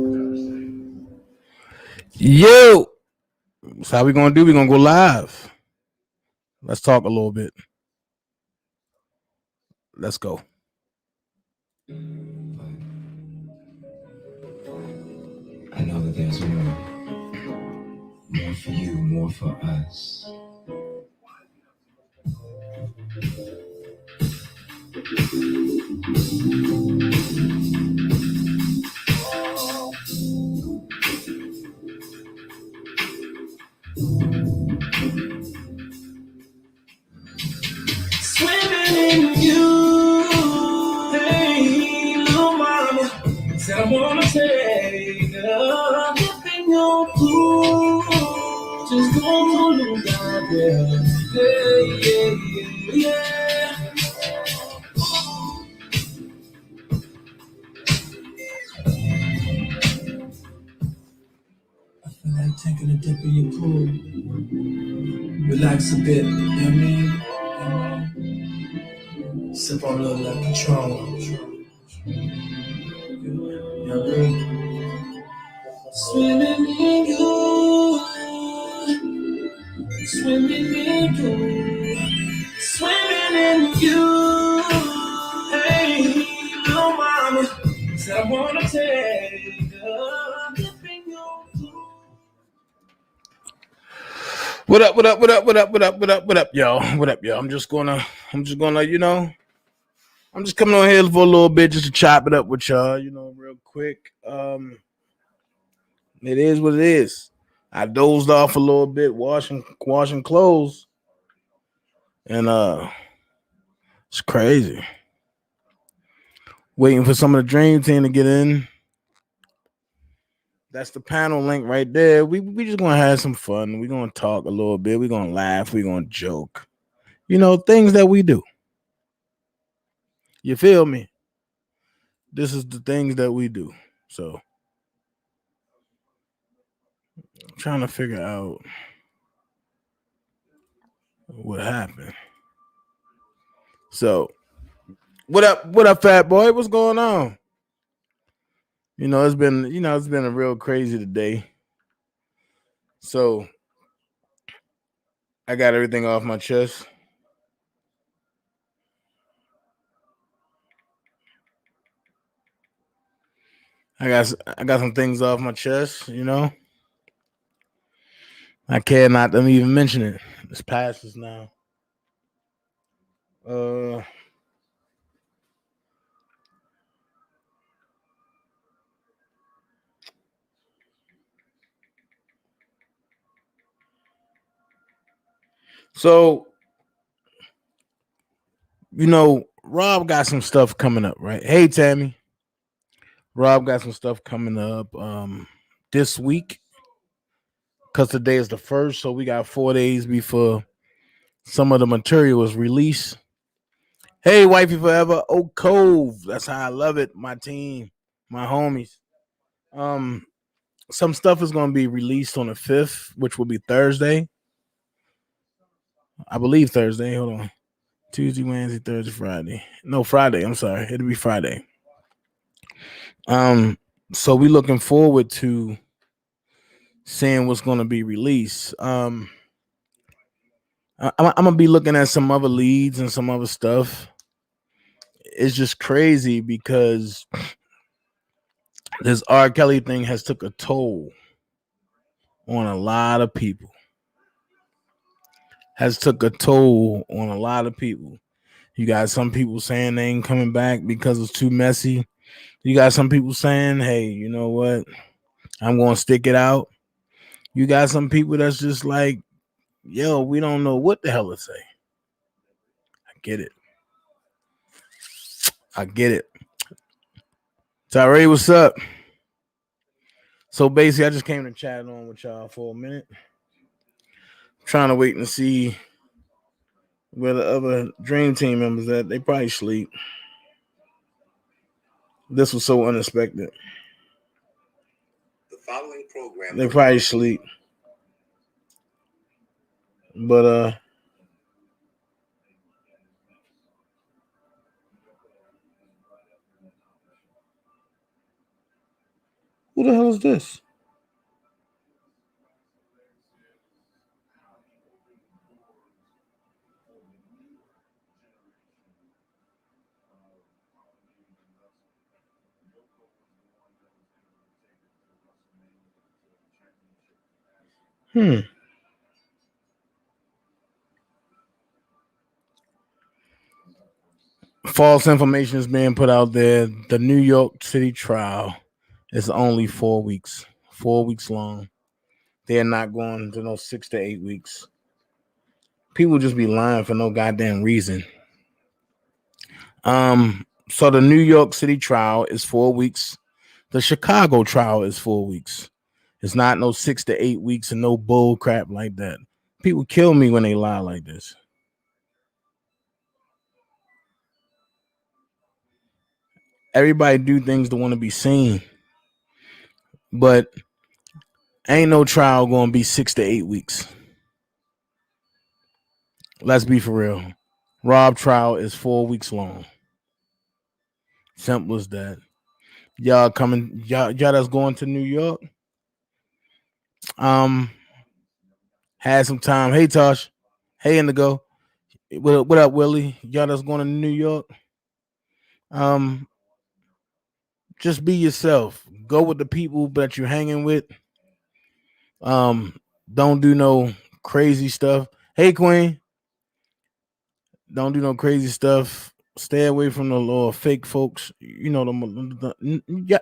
Yo, so how we gonna do? We gonna go live. Let's talk a little bit. Let's go. I know that there's more for you, more for us. Swimming in you, hey, little mama. Said I wanna take a dip in your pool. Just go little goddamn. Hey, yeah, yeah, yeah. I feel like taking a dip in your pool. Relax a bit, you know what I mean? Sip on a little like Patron. You know what I mean? Swimming in you, swimming in you, swimming in you. Hey, little mama, said I wanna take a dip in your pool. What up? What up? What up? What up? What up? What up? What up, y'all? What up, y'all? I'm just gonna, I'm just coming on here for a little bit just to chop it up with y'all, real quick. It is what it is. I dozed off a little bit, washing clothes, and it's crazy. Waiting for some of the dream team to get in. That's the panel link right there. We just gonna have some fun. We're gonna talk a little bit. We're gonna laugh. We're gonna joke. Things that we do. You feel me? This is the things that we do. So I'm trying to figure out what happened. So what up, fat boy? What's going on? It's been a real crazy today. So I got everything off my chest. I got some things off my chest. I cannot even mention it. It's passes now. Uh so Rob got some stuff coming up, right? Hey Tammy. Rob got some stuff coming up this week. Because today is the first, so we got 4 days before some of the material is released. Hey, Wifey Forever, Oak Cove. That's how I love it. My team, my homies. Some stuff is going to be released on the 5th, which will be Thursday. I believe Thursday. Hold on. Tuesday, Wednesday, Thursday, Friday. No, Friday. I'm sorry. It'll be Friday. So we looking forward to seeing what's going to be released. I'm gonna be looking at some other leads and some other stuff. It's just crazy because this R. Kelly thing has took a toll on a lot of people. Has took a toll on a lot of people. You got some people saying they ain't coming back because it's too messy. You got some people saying, hey, you know what? I'm gonna stick it out. You got some people that's just like, yo, we don't know what the hell to say. I get it. I get it. Tyree, what's up? So basically, I just came to chat on with y'all for a minute. Trying to wait and see where the other Dream Team members at. They probably sleep. This was so unexpected. The following program. They probably sleep. But who Who the hell is this? False information is being put out there. The New York City trial is only 4 weeks. 4 weeks long. They're not going to no 6 to 8 weeks. People just be lying for no goddamn reason. So the New York City trial is 4 weeks. The Chicago trial is 4 weeks. It's not no 6 to 8 weeks and no bull crap like that. People kill me when they lie like this. Everybody do things to want to be seen, but ain't no trial going to be 6 to 8 weeks. Let's be for real. Rob trial is 4 weeks long. Simple as that. Y'all coming? Y'all that's going to New York. Had some time. Hey Tosh. Hey Indigo. What up, Willie? Y'all that's going to New York. Just be yourself. Go with the people that you're hanging with. Don't do no crazy stuff. Hey Queen. Don't do no crazy stuff. Stay away from the little fake folks. You know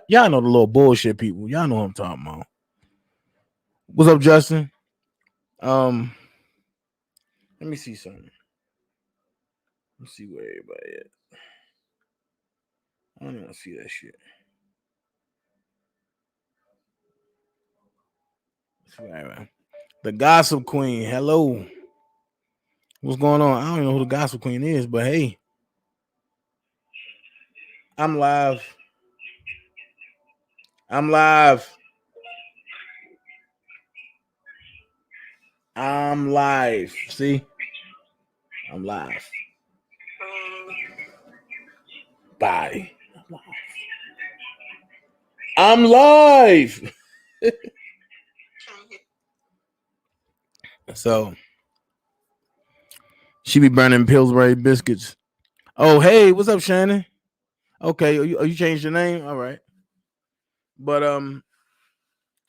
y'all know the little bullshit people. Y'all know what I'm talking about. What's up, Justin? Let me see something. Let's see where everybody at. I don't even see that shit. Right. The Gossip Queen. Hello. What's going on? I don't even know who the Gossip Queen is, but hey. I'm live. I'm live. See? I'm live. Bye. I'm live. So she be burning Pillsbury biscuits. Oh, hey, what's up, Shannon? Okay, you changed your name? All right. But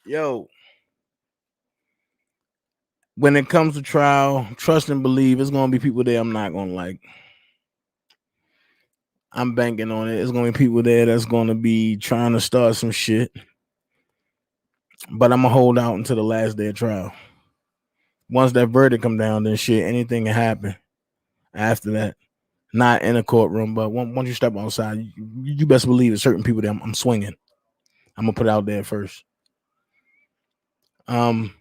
yo, when it comes to trial, trust and believe it's gonna be people there I'm not gonna like. I'm banking on it. It's gonna be people there that's gonna be trying to start some shit. But I'm gonna hold out until the last day of trial. Once that verdict come down, then shit, anything can happen after that. Not in a courtroom, but once you step outside, you best believe it's certain people that I'm swinging. I'm gonna put it out there first. And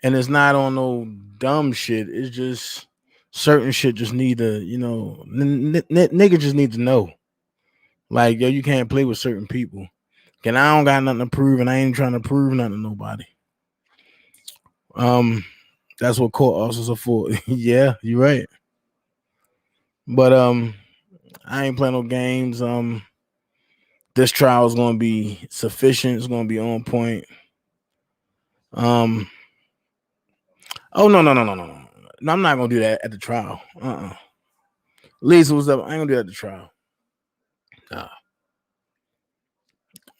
it's not on no dumb shit. It's just certain shit just need to, nigga just need to know. Like, yo, you can't play with certain people. And I don't got nothing to prove, and I ain't trying to prove nothing to nobody. That's what court officers are for. Yeah, you're right. But I ain't playing no games. This trial is gonna be sufficient. It's gonna be on point. Oh no. No, I'm not gonna do that at the trial. Lisa, what's up? I ain't gonna do that at the trial.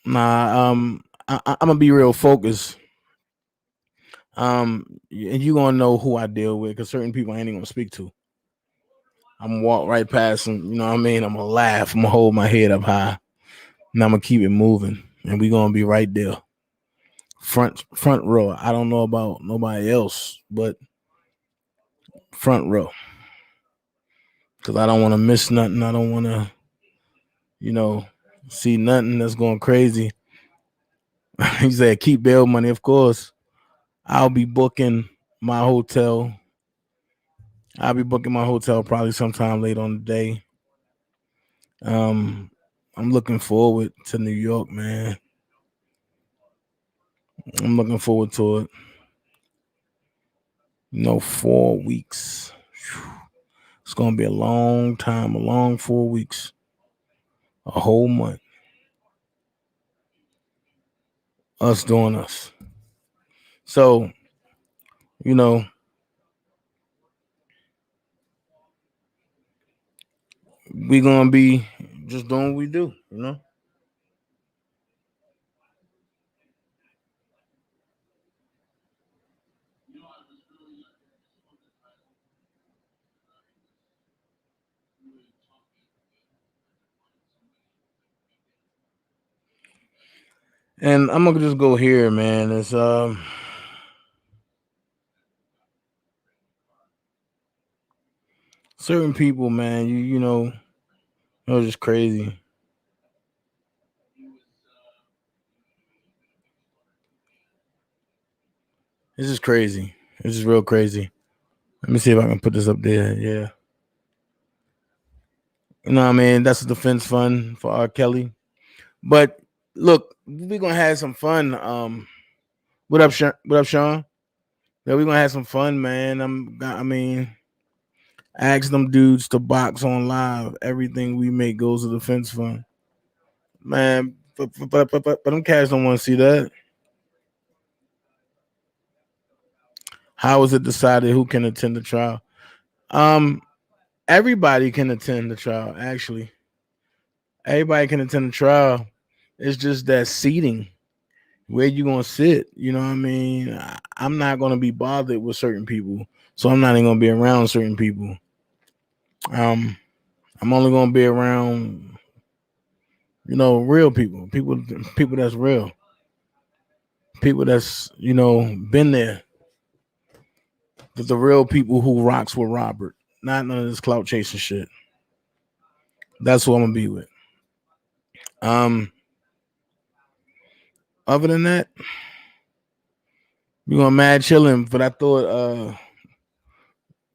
I'm gonna be real focused. And you gonna know who I deal with because certain people I ain't even gonna speak to. I'm gonna walk right past them, you know what I mean? I'm gonna laugh, I'm gonna hold my head up high, and I'm gonna keep it moving, and we gonna be right there. Front row. I don't know about nobody else, but front row. Cause I don't want to miss nothing. I don't want to, see nothing that's going crazy. He said, keep bail money. Of course, I'll be booking my hotel. Probably sometime late on the day. I'm looking forward to New York, man. I'm looking forward to it. 4 weeks. It's gonna be a long time, a long 4 weeks, a whole month. us doing us. So, you know, we gonna be just doing what we do, you know. And I'm gonna just go here, man. It's certain people, man. It's just crazy. This is crazy. This is real crazy. Let me see if I can put this up there. Yeah, you know what I mean. That's a defense fund for R. Kelly. But look, we're gonna have some fun. What up, What up, Sean? Yeah, we're gonna have some fun, man. I mean, ask them dudes to box on live. Everything we make goes to the defense fund, man. But them cats don't want to see that. How is it decided who can attend the trial? Um, everybody can attend the trial. Actually, everybody can attend the trial. It's just that seating, where you gonna sit. You know what I mean? I'm not gonna be bothered with certain people, so I'm not even gonna be around certain people. Um, I'm only gonna be around, real people, people that's real, people that's been there, the real people who rocks with Robert, not none of this clout chasing shit. That's who I'm gonna be with. Um, other than that, we gonna mad chilling. But I thought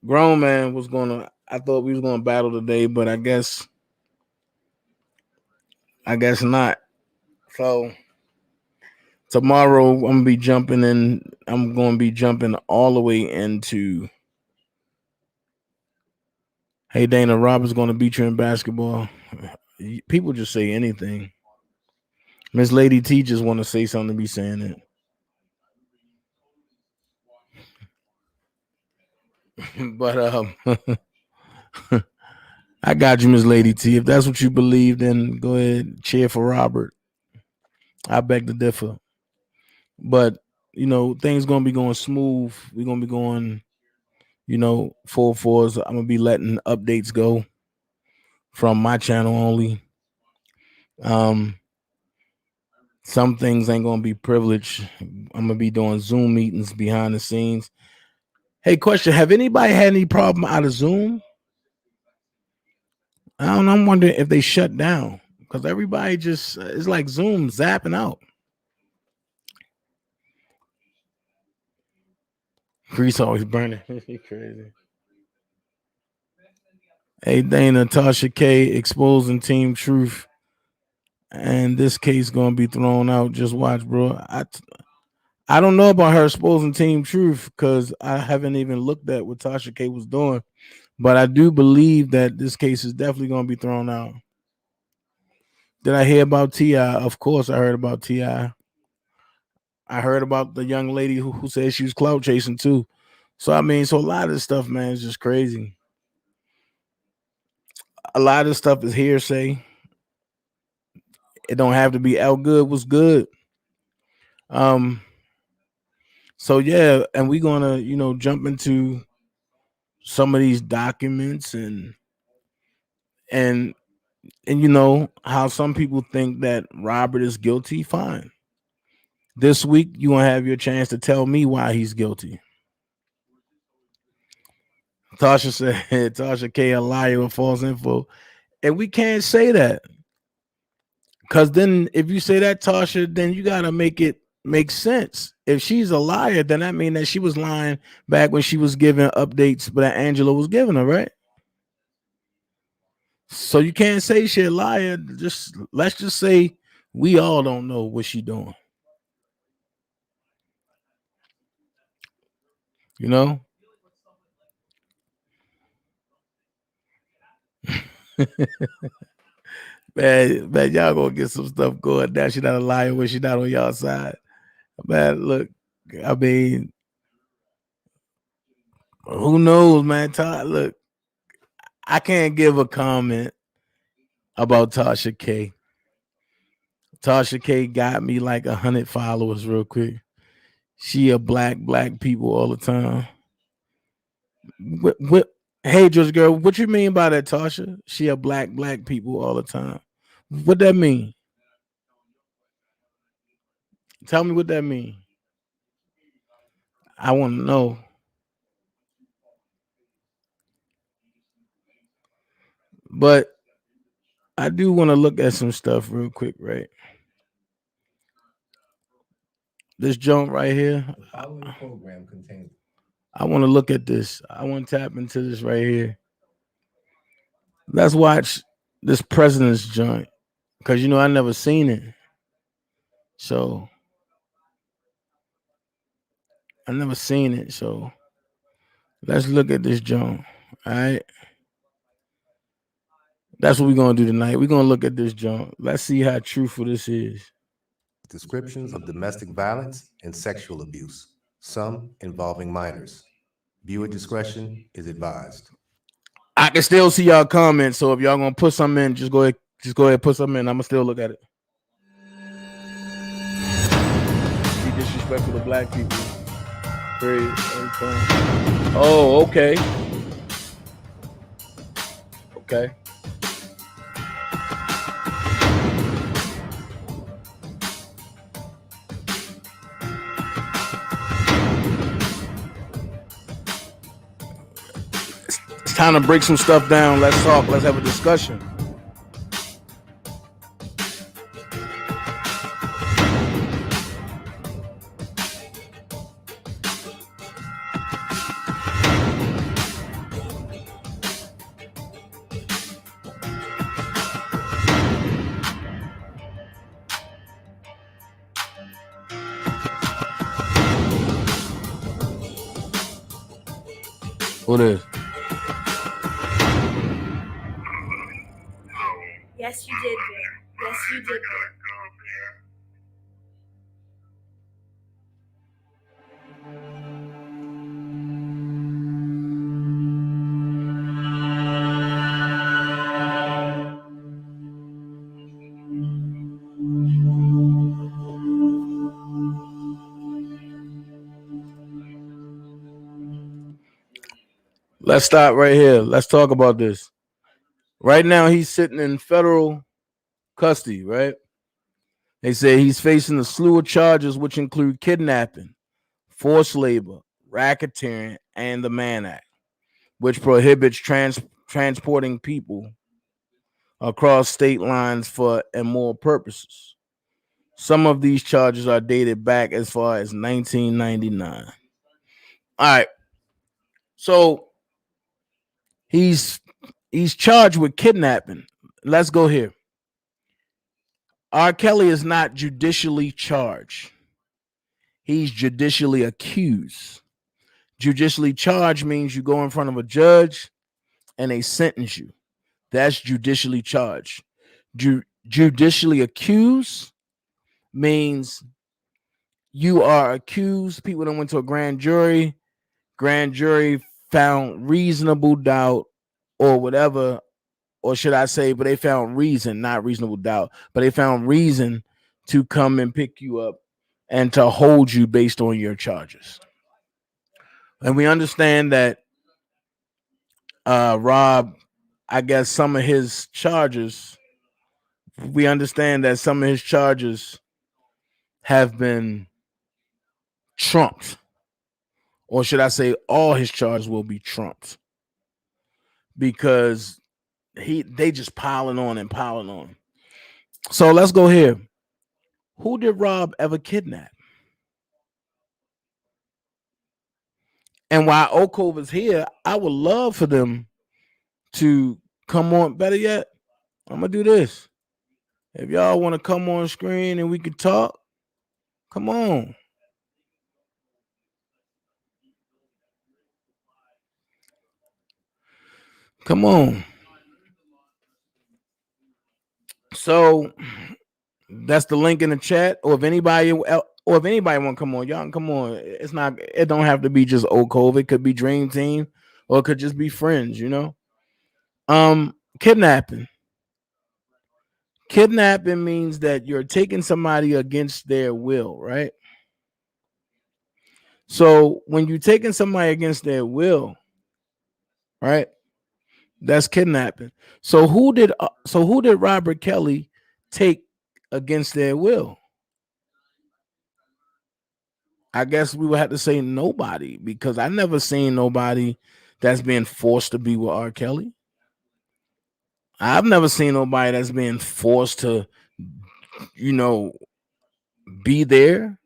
grown man was gonna. I thought we was gonna battle today, but I guess not. So tomorrow I'm gonna be jumping in. I'm gonna be jumping all the way into. Hey Dana, Robert's gonna beat you in basketball. People just say anything. Miss Lady T just want to say something to be saying it. But I got you, Miss Lady T. If that's what you believe, then go ahead, cheer for Robert. I beg to differ. But things gonna be going smooth. We're gonna be going, full force. I'm gonna be letting updates go from my channel only. Um, some things ain't gonna be privileged. I'm gonna be doing Zoom meetings behind the scenes. Hey, question: have anybody had any problem out of Zoom? I don't know. I'm wondering if they shut down because everybody just it's like Zoom zapping out. Grease always burning. Crazy. Hey, Dana, Tasha K exposing Team Truth, and this case gonna be thrown out. Just watch, bro. I don't know about her exposing Team Truth because I haven't even looked at what Tasha K was doing, but I do believe that this case is definitely gonna be thrown out. Did I hear about Ti? Of course, I heard about Ti. I heard about the young lady who said she was clout chasing too. So I mean, so a lot of this stuff, man, is just crazy. A lot of this stuff is hearsay. It don't have to be out good was good. Um, so yeah, and we're gonna, jump into some of these documents and and how some people think that Robert is guilty. Fine. This week you gonna have your chance to tell me why he's guilty. Tasha said Tasha K a liar with false info. And we can't say that. Cause then if you say that, Tasha, then you gotta make it make sense. If she's a liar, then that means that she was lying back when she was giving updates, but that Angela was giving her, right? So you can't say she a liar. Let's just say we all don't know what she doing. You know? Man, y'all gonna get some stuff going. Now she not a liar when she not on y'all side. Man, look, I mean, who knows, man? Look, I can't give a comment about Tasha K. Tasha K got me like 100 followers real quick. She a black people all the time. What hey, George girl, what you mean by that, Tasha? She a black people all the time. What that mean? Tell me what that mean. I want to know. But I do want to look at some stuff real quick, right? This joint right here. The following program contains. I want to look at this. I want to tap into this right here. Let's watch this president's joint because I never seen it. So I never seen it. So let's look at this joint. All right. That's what we're gonna do tonight. We're gonna look at this joint. Let's see how truthful this is. Descriptions of domestic violence and sexual abuse, some involving minors. Viewer discretion is advised. I can still see y'all comments, so if y'all gonna put something in, just go ahead put something in. I'm gonna still look at it. Be disrespectful to black people. Period. Oh, okay. Okay. It's time to break some stuff down. Let's talk. Let's have a discussion. What is? Yes, you did, Vic. Yes, you did, Vic. Let's stop right here. Let's talk about this. Right now, he's sitting in federal custody, right? They say he's facing a slew of charges, which include kidnapping, forced labor, racketeering, and the Mann Act, which prohibits transporting people across state lines for immoral purposes. Some of these charges are dated back as far as 1999. All right. So he's charged with kidnapping. Let's go here. R. Kelly is not judicially charged. He's judicially accused. Judicially charged means you go in front of a judge and they sentence you. That's judicially charged. Judicially accused means you are accused. People that went to a grand jury found reasonable doubt or whatever, or should I say, but they found reason, not reasonable doubt, but they found reason to come and pick you up and to hold you based on your charges. And we understand that Rob, I guess some of his charges, have been trumped. Or should I say all his charges will be trumped. Because they just piling on. So let's go here. Who did Rob ever kidnap? And while Oak is here, I would love for them to come on. Better yet, I'm gonna do this. If y'all want to come on screen and we can talk, come on. Come on. So that's the link in the chat. Or if anybody or if anybody want to come on, y'all can come on. It's not. It don't have to be just old COVID. It could be Dream Team, or it could just be friends. You know. Kidnapping. Kidnapping means that you're taking somebody against their will, right? So when you're taking somebody against their will, right? That's kidnapping. So who did Robert Kelly take against their will? I guess we would have to say nobody, because I never seen nobody that's being forced to be with R. Kelly. I've never seen nobody that's being forced to, be there.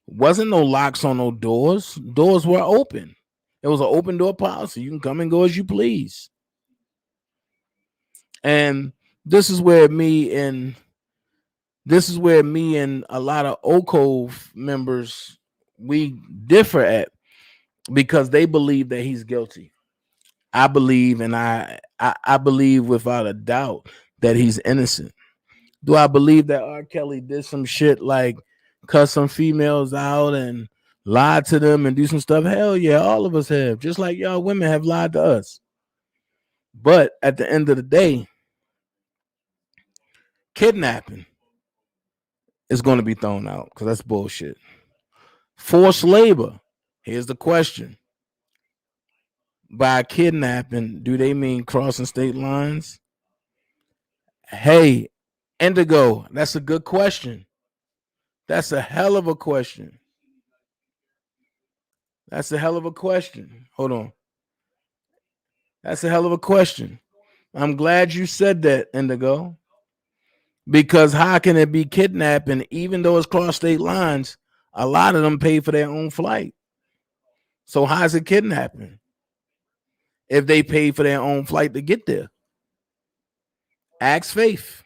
Wasn't no locks on no doors. Doors were open. It was an open door policy. You can come and go as you please. And this is where me and a lot of OCOV members, we differ at, because they believe that he's guilty. I believe, and I believe without a doubt that he's innocent. Do I believe that R. Kelly did some shit like cuss some females out and lie to them and do some stuff? Hell yeah, all of us have, just like y'all women have lied to us. But at the end of the day, kidnapping is going to be thrown out because that's bullshit. Forced labor. Here's the question. By kidnapping, do they mean crossing state lines? Hey, Indigo, that's a good question. That's a hell of a question. That's a hell of a question. Hold on. That's a hell of a question. I'm glad you said that, Indigo. Because how can it be kidnapping, even though it's cross state lines? A lot of them pay for their own flight. So how is it kidnapping if they pay for their own flight to get there? Ask Faith,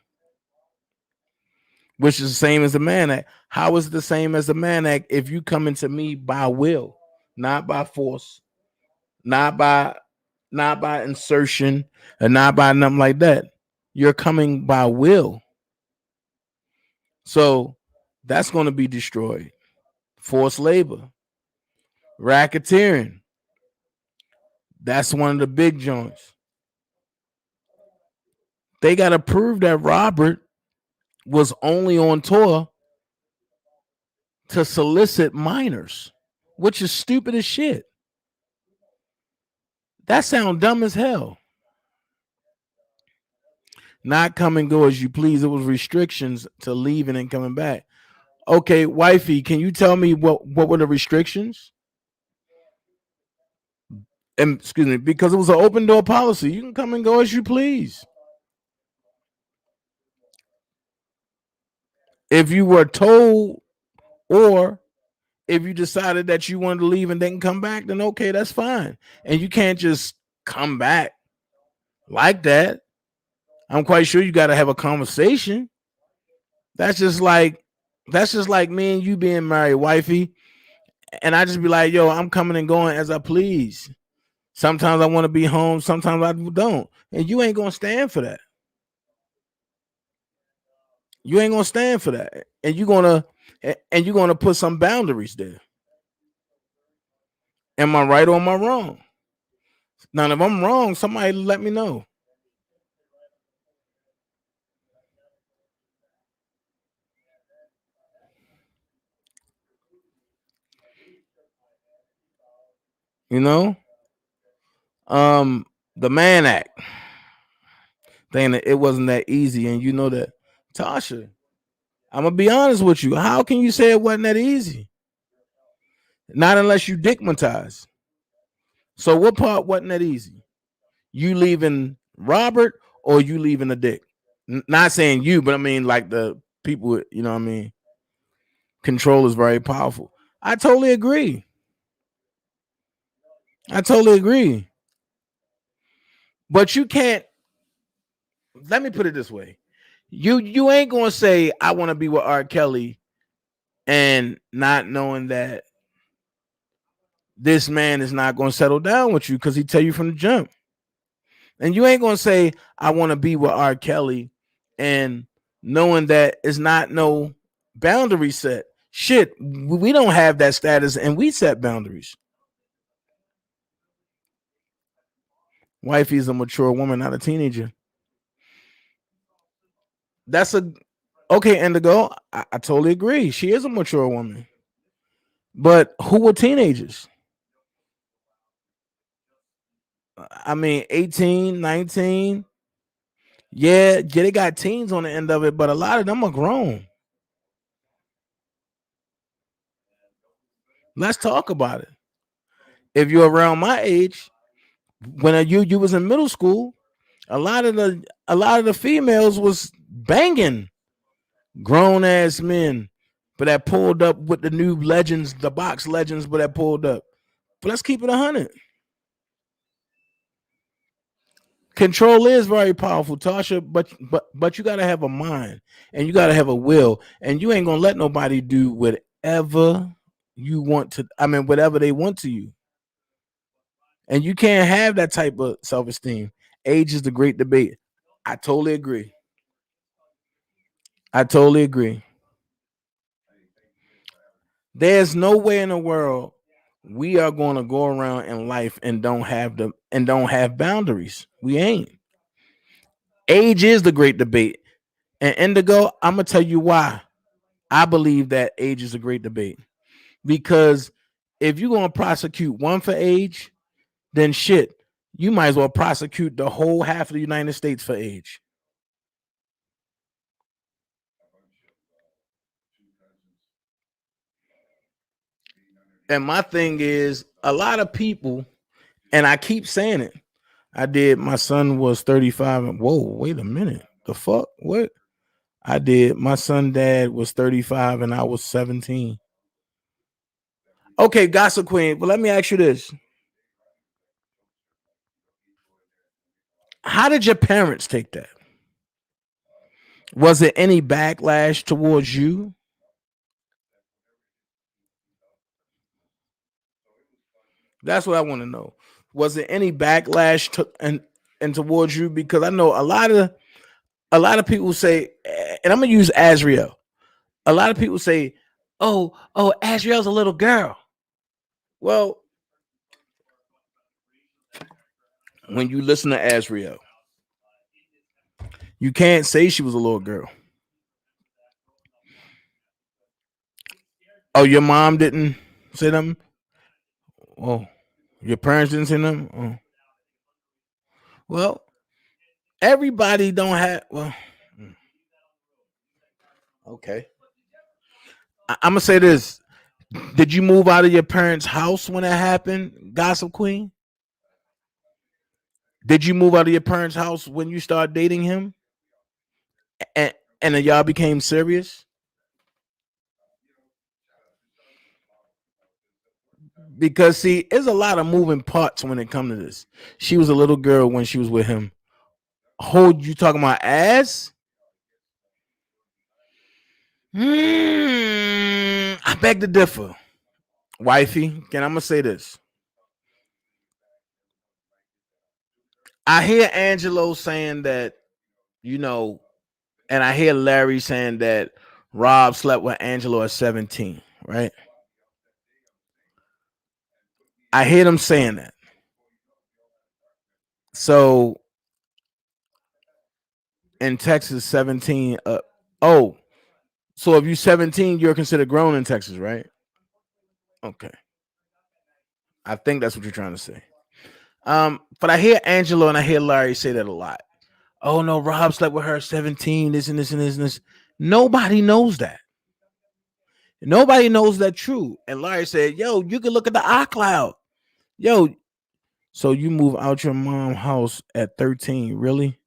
which is the same as the Mann Act. How is it the same as the Mann Act if you come into me by will, not by force, not by insertion, and not by nothing like that? You're coming by will. So that's going to be destroyed. Forced labor, racketeering. That's one of the big joints. They got to prove that Robert was only on tour to solicit minors, which is stupid as shit. That sounds dumb as hell. Not come and go as you please. It was restrictions to leaving and coming back. Okay, wifey, can you tell me what were the restrictions? And excuse me, because it was an open door policy. You can come and go as you please. If you were told, or if you decided that you wanted to leave and then come back, then okay, that's fine. And you can't just come back like that. I'm quite sure you got to have a conversation. That's just like me and you being married, wifey. And I just be like, yo, I'm coming and going as I please. Sometimes I want to be home, sometimes I don't. And you ain't gonna stand for that. You ain't gonna stand for that. And you're gonna put some boundaries there. Am I right or am I wrong? Now, if I'm wrong, somebody let me know. You know? The Mann Act. Saying that it wasn't that easy, and you know that. Tasha, I'm gonna be honest with you. How can you say it wasn't that easy? Not unless you dickmatize. So what part wasn't that easy? You leaving Robert or you leaving the dick? Not saying you, but I mean like the people, you know what I mean? Control is very powerful. I totally agree. But you can't, let me put it this way. You ain't gonna say I want to be with R. Kelly and not knowing that this man is not gonna settle down with you because he tell you from the jump. And you ain't gonna say I want to be with R. Kelly and knowing that it's not no boundary set. Shit, we don't have that status, and we set boundaries. Wifey's a mature woman, not a teenager. That's a okay, Indigo. I totally agree. She is a mature woman. But who were teenagers? I mean, 18, 19. Yeah, they got teens on the end of it, but a lot of them are grown. Let's talk about it. If you're around my age, when you was in middle school, a lot of the females was banging grown ass men, but that pulled up with the new legends, the box legends, but that pulled up. But let's keep it 100. Control is very powerful, Tasha, but you gotta have a mind and you gotta have a will, and you ain't gonna let nobody do whatever you want to. I mean, whatever they want to you, and you can't have that type of self-esteem. Age is the great debate. I totally agree. I totally agree. There's no way in the world we are going to go around in life and don't have boundaries. We ain't. Age is the great debate. And Indigo, I'm gonna tell you why I believe that age is a great debate. Because if you're gonna prosecute one for age, then shit, you might as well prosecute the whole half of the United States for age. And my thing is, a lot of people, and I keep saying it. My son was 35, and whoa, wait a minute. The fuck? What? My son dad was 35 and I was 17. Okay, Gossip Queen, but let me ask you this. How did your parents take that? Was there any backlash towards you? That's what I want to know. Was there any backlash and towards you? Because I know a lot of people say, and I'm gonna use Azriel. A lot of people say, "Oh, Azriel's a little girl." Well, when you listen to Azriel, you can't say she was a little girl. Oh, your mom didn't say them? Oh, your parents didn't say them? Oh. Well, everybody don't have. Well, okay. I'm gonna say this. Did you move out of your parents' house when it happened, Gossip Queen? Did you move out of your parents' house when you started dating him? And then y'all became serious? Because see, there's a lot of moving parts when it comes to this. She was a little girl when she was with him. Hold, you talking about ass? I beg to differ. Wifey, and I'm gonna say this. I hear Angelo saying that, and I hear Larry saying that Rob slept with Angelo at 17, right? I hear them saying that. So in Texas, 17. So if you're 17, you're considered grown in Texas, right? Okay. I think that's what you're trying to say. But I hear Angelo and I hear Larry say that a lot. Oh no, Rob slept with her at 17, this and this and this and this. Nobody knows that. Nobody knows that true. And Larry said, yo, you can look at the iCloud. Yo, so you move out your mom's house at 13. Really?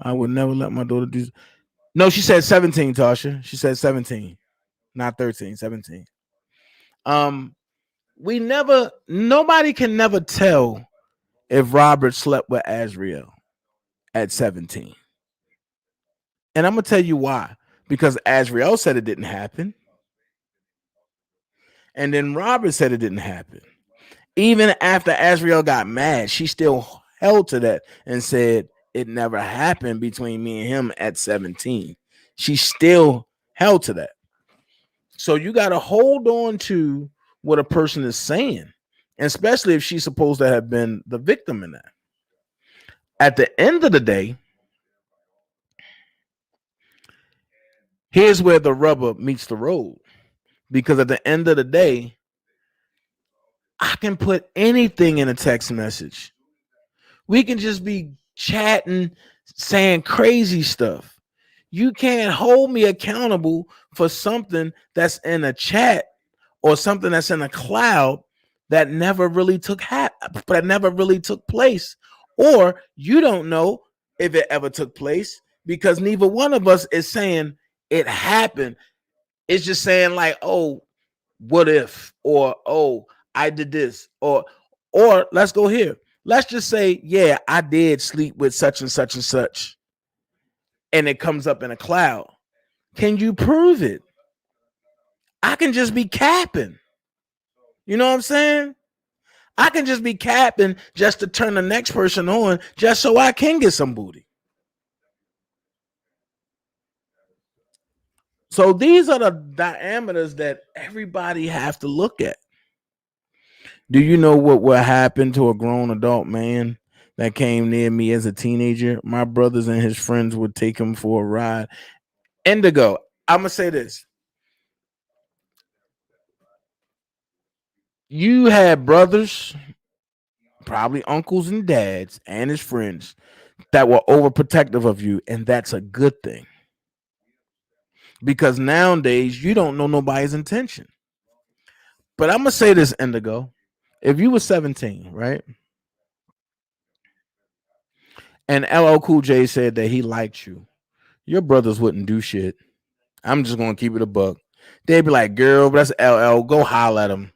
I would never let my daughter do. No, she said 17, Tasha. She said 17, not 13, 17. Nobody can never tell if Robert slept with Azriel at 17. And I'm gonna tell you why. Because Azriel said it didn't happen. And then Robert said it didn't happen. Even after Azriel got mad, she still held to that and said it never happened between me and him at 17. She still held to that. So you got to hold on to what a person is saying, especially if she's supposed to have been the victim in that. At the end of the day, here's where the rubber meets the road. Because at the end of the day, I can put anything in a text message. We can just be chatting, saying crazy stuff. You can't hold me accountable for something that's in a chat or something that's in a cloud that never really took place, or you don't know if it ever took place because neither one of us is saying it happened. It's just saying like, oh, what if, or oh, I did this, or let's go here. Let's just say, yeah, I did sleep with such and such and such, and it comes up in a cloud. Can you prove it? I can just be capping. You know what I'm saying? I can just be capping just to turn the next person on, just so I can get some booty. So these are the diameters that everybody have to look at. Do you know what will happen to a grown adult man that came near me as a teenager? My brothers and his friends would take him for a ride. Indigo, I'm going to say this. You had brothers, probably uncles and dads and his friends that were overprotective of you, and that's a good thing. Because nowadays, you don't know nobody's intention. But I'm going to say this, Indigo. If you were 17, right? And LL Cool J said that he liked you, your brothers wouldn't do shit. I'm just going to keep it a buck. They'd be like, girl, that's LL. Go holler at him.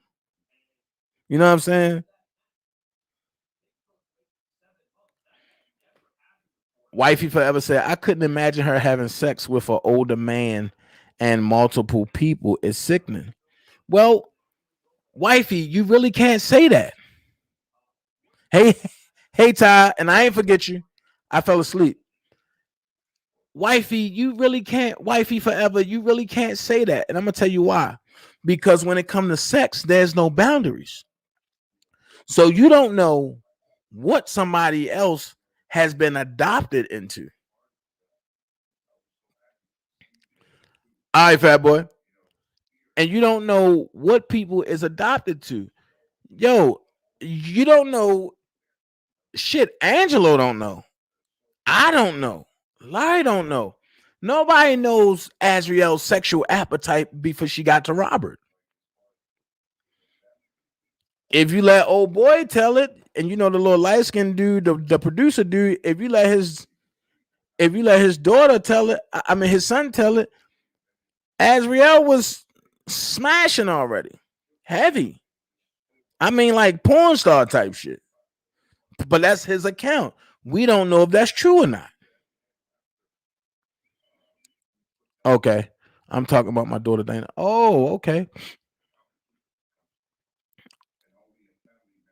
You know what I'm saying? Wifey Forever said, I couldn't imagine her having sex with an older man and multiple people. It's sickening. Well, wifey, you really can't say that. Hey, Ty, and I ain't forget you. I fell asleep. Wifey, you really can't. Wifey Forever, you really can't say that. And I'm going to tell you why. Because when it comes to sex, there's no boundaries. So you don't know what somebody else has been adopted into. All right, fat boy. And you don't know what people is adopted to. Yo, you don't know shit. Angelo don't know. I don't know. Larry don't know. Nobody knows Azriel's sexual appetite before she got to Robert. If you let old boy tell it, and you know the little light skinned dude, the producer dude, if you let his daughter tell it, I mean his son tell it, Azriel was smashing already, heavy. I mean like porn star type shit. But that's his account. We don't know if that's true or not. Okay, I'm talking about my daughter Dana. Oh, okay.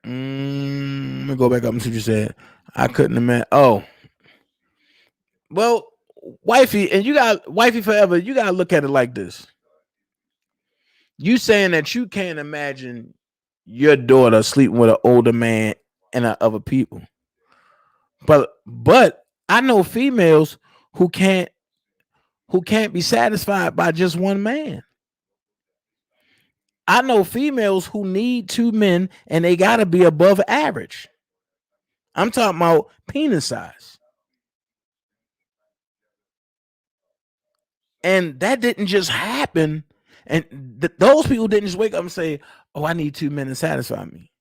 Let me go back up and see what you said. I couldn't imagine. Oh, well, wifey, and you got Wifey Forever. You gotta look at it like this. You saying that you can't imagine your daughter sleeping with an older man and other people, but I know females who can't be satisfied by just one man. I know females who need two men and they got to be above average. I'm talking about penis size. And that didn't just happen. And those people didn't just wake up and say, oh, I need two men to satisfy me.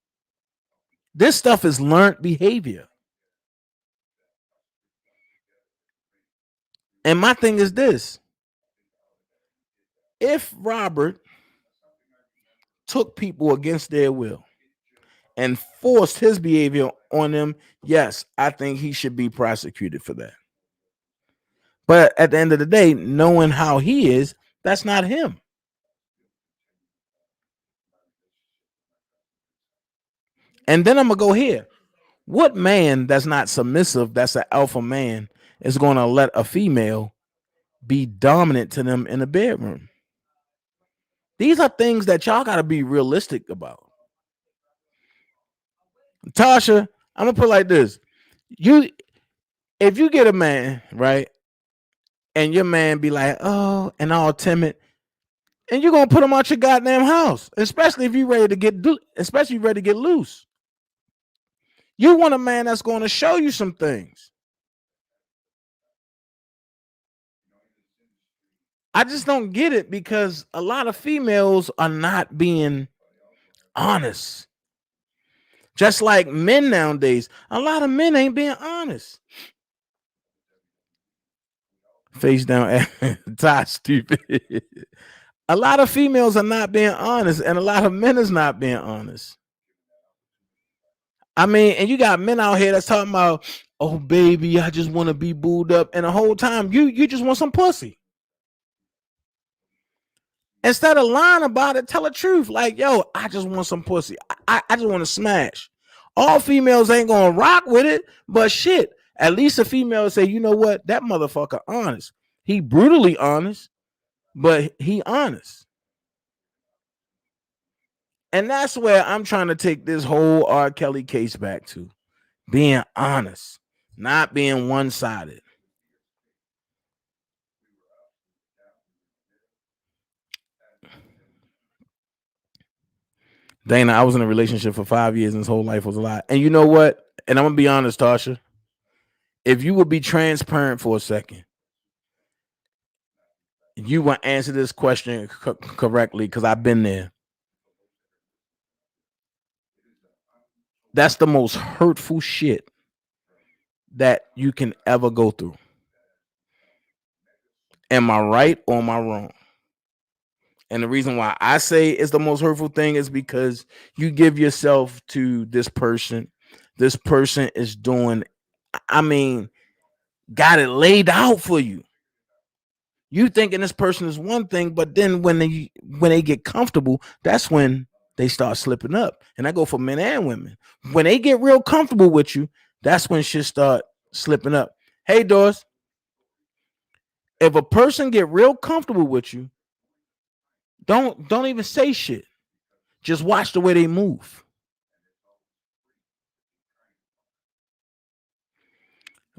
This stuff is learned behavior. And my thing is this. If Robert took people against their will and forced his behavior on them, yes, I think he should be prosecuted for that. But at the end of the day, knowing how he is, that's not him. And then I'm going to go here. What man that's not submissive, that's an alpha man, is going to let a female be dominant to them in the bedroom? These are things that y'all got to be realistic about. Tasha, I'm gonna put it like this: if you get a man, right, and your man be like, oh, and all timid, and you're gonna put him out your goddamn house, especially if you're ready to get loose. You want a man that's going to show you some things. I just don't get it because a lot of females are not being honest. Just like men nowadays, a lot of men ain't being honest. Face down, Todd, stupid. A lot of females are not being honest, and a lot of men is not being honest. I mean, and you got men out here that's talking about, oh baby, I just want to be booed up, and the whole time you just want some pussy. Instead of lying about it, tell the truth. Like, yo, I just want some pussy. I just want to smash. All females ain't gonna rock with it, but shit, at least a female say, you know what, that motherfucker honest. He brutally honest, but he honest. And that's where I'm trying to take this whole R. Kelly case back to. Being honest, not being one-sided. Dana, I was in a relationship for 5 years and his whole life was a lie. And you know what? And I'm going to be honest, Tasha. If you would be transparent for a second, you will answer this question correctly because I've been there. That's the most hurtful shit that you can ever go through. Am I right or am I wrong? And the reason why I say it's the most hurtful thing is because you give yourself to this person. This person is doing, I mean, got it laid out for you. You thinking this person is one thing, but then when they get comfortable, that's when they start slipping up. And I go for men and women. When they get real comfortable with you, that's when shit start slipping up. Hey, Doris, if a person get real comfortable with you, don't even say shit. Just watch the way they move.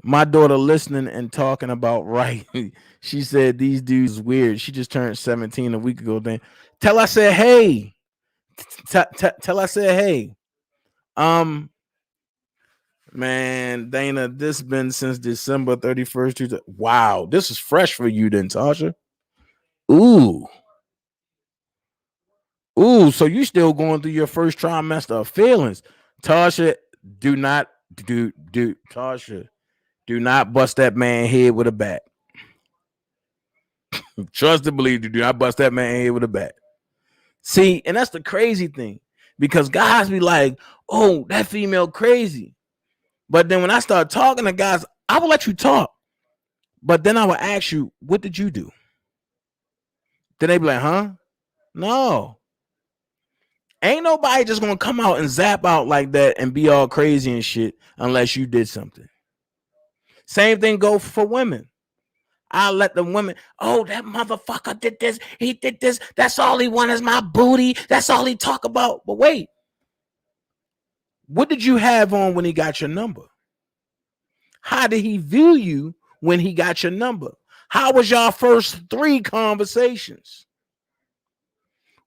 My daughter listening and talking about right. She said these dudes weird. She just turned 17 a week ago. Then tell I said hey. Tell I said hey. Man, Dana, this been since December 31st. Wow, this is fresh for you then, Tasha. Ooh, so you still going through your first trimester of feelings. Tasha, do not Tasha, do not bust that man head with a bat. Trust and believe, do not bust that man head with a bat. See, and that's the crazy thing, because guys be like, oh, that female crazy. But then when I start talking to guys, I will let you talk. But then I will ask you, what did you do? Then they be like, huh? No. Ain't nobody just gonna come out and zap out like that and be all crazy and shit unless you did something. Same thing go for women. I'll let the women, oh, that motherfucker did this, he did this, that's all he wanted is my booty, that's all he talk about. But wait, what did you have on when he got your number? How did he view you when he got your number? How was y'all first 3 conversations?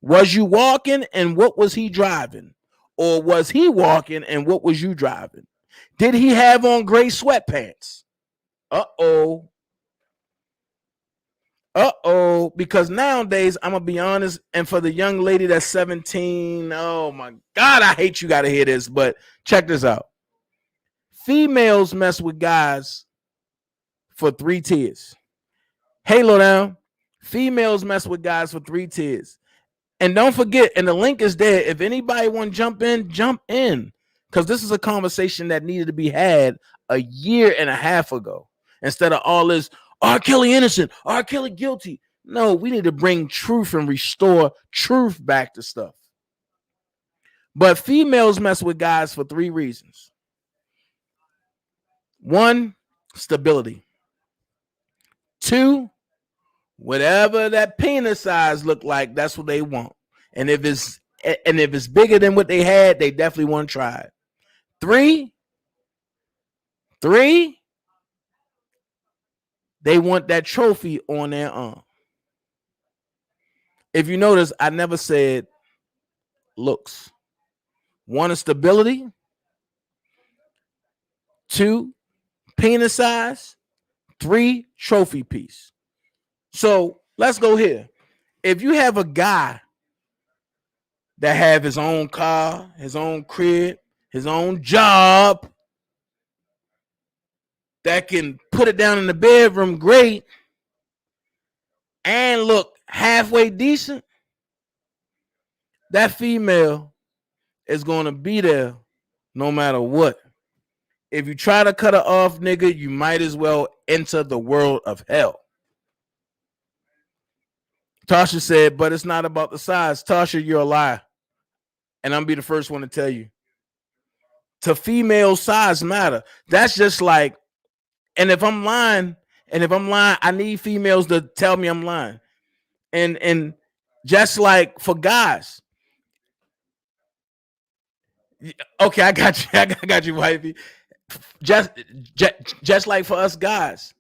Was you walking and what was he driving? Or was he walking and what was you driving? Did he have on gray sweatpants? Uh-oh. Because nowadays, I'm going to be honest, and for the young lady that's 17, oh my God, I hate you got to hear this, but check this out. Females mess with guys for 3 tiers. Hey, lowdown. Females mess with guys for 3 tiers. And don't forget, and the link is there. If anybody want to jump in. Because this is a conversation that needed to be had a year and a half ago. Instead of all this, R. Kelly innocent, R. Kelly guilty. No, we need to bring truth and restore truth back to stuff. But females mess with guys for 3 reasons. 1, stability. 2, Whatever that penis size look like, that's what they want. And if it's bigger than what they had, they definitely want to try it. Three, they want that trophy on their arm. If you notice, I never said looks. 1 is stability. 2, penis size. 3, trophy piece. So let's go here. If you have a guy that have his own car, his own crib, his own job, that can put it down in the bedroom great and look halfway decent, that female is going to be there no matter what. If you try to cut her off, nigga, you might as well enter the world of hell. Tasha said, but it's not about the size. Tasha, you're a liar. And I'm going to be the first one to tell you. To female, size matter. That's just like, and if I'm lying, I need females to tell me I'm lying. And just like for guys. Okay, I got you. I got you, wifey. Just like for us guys.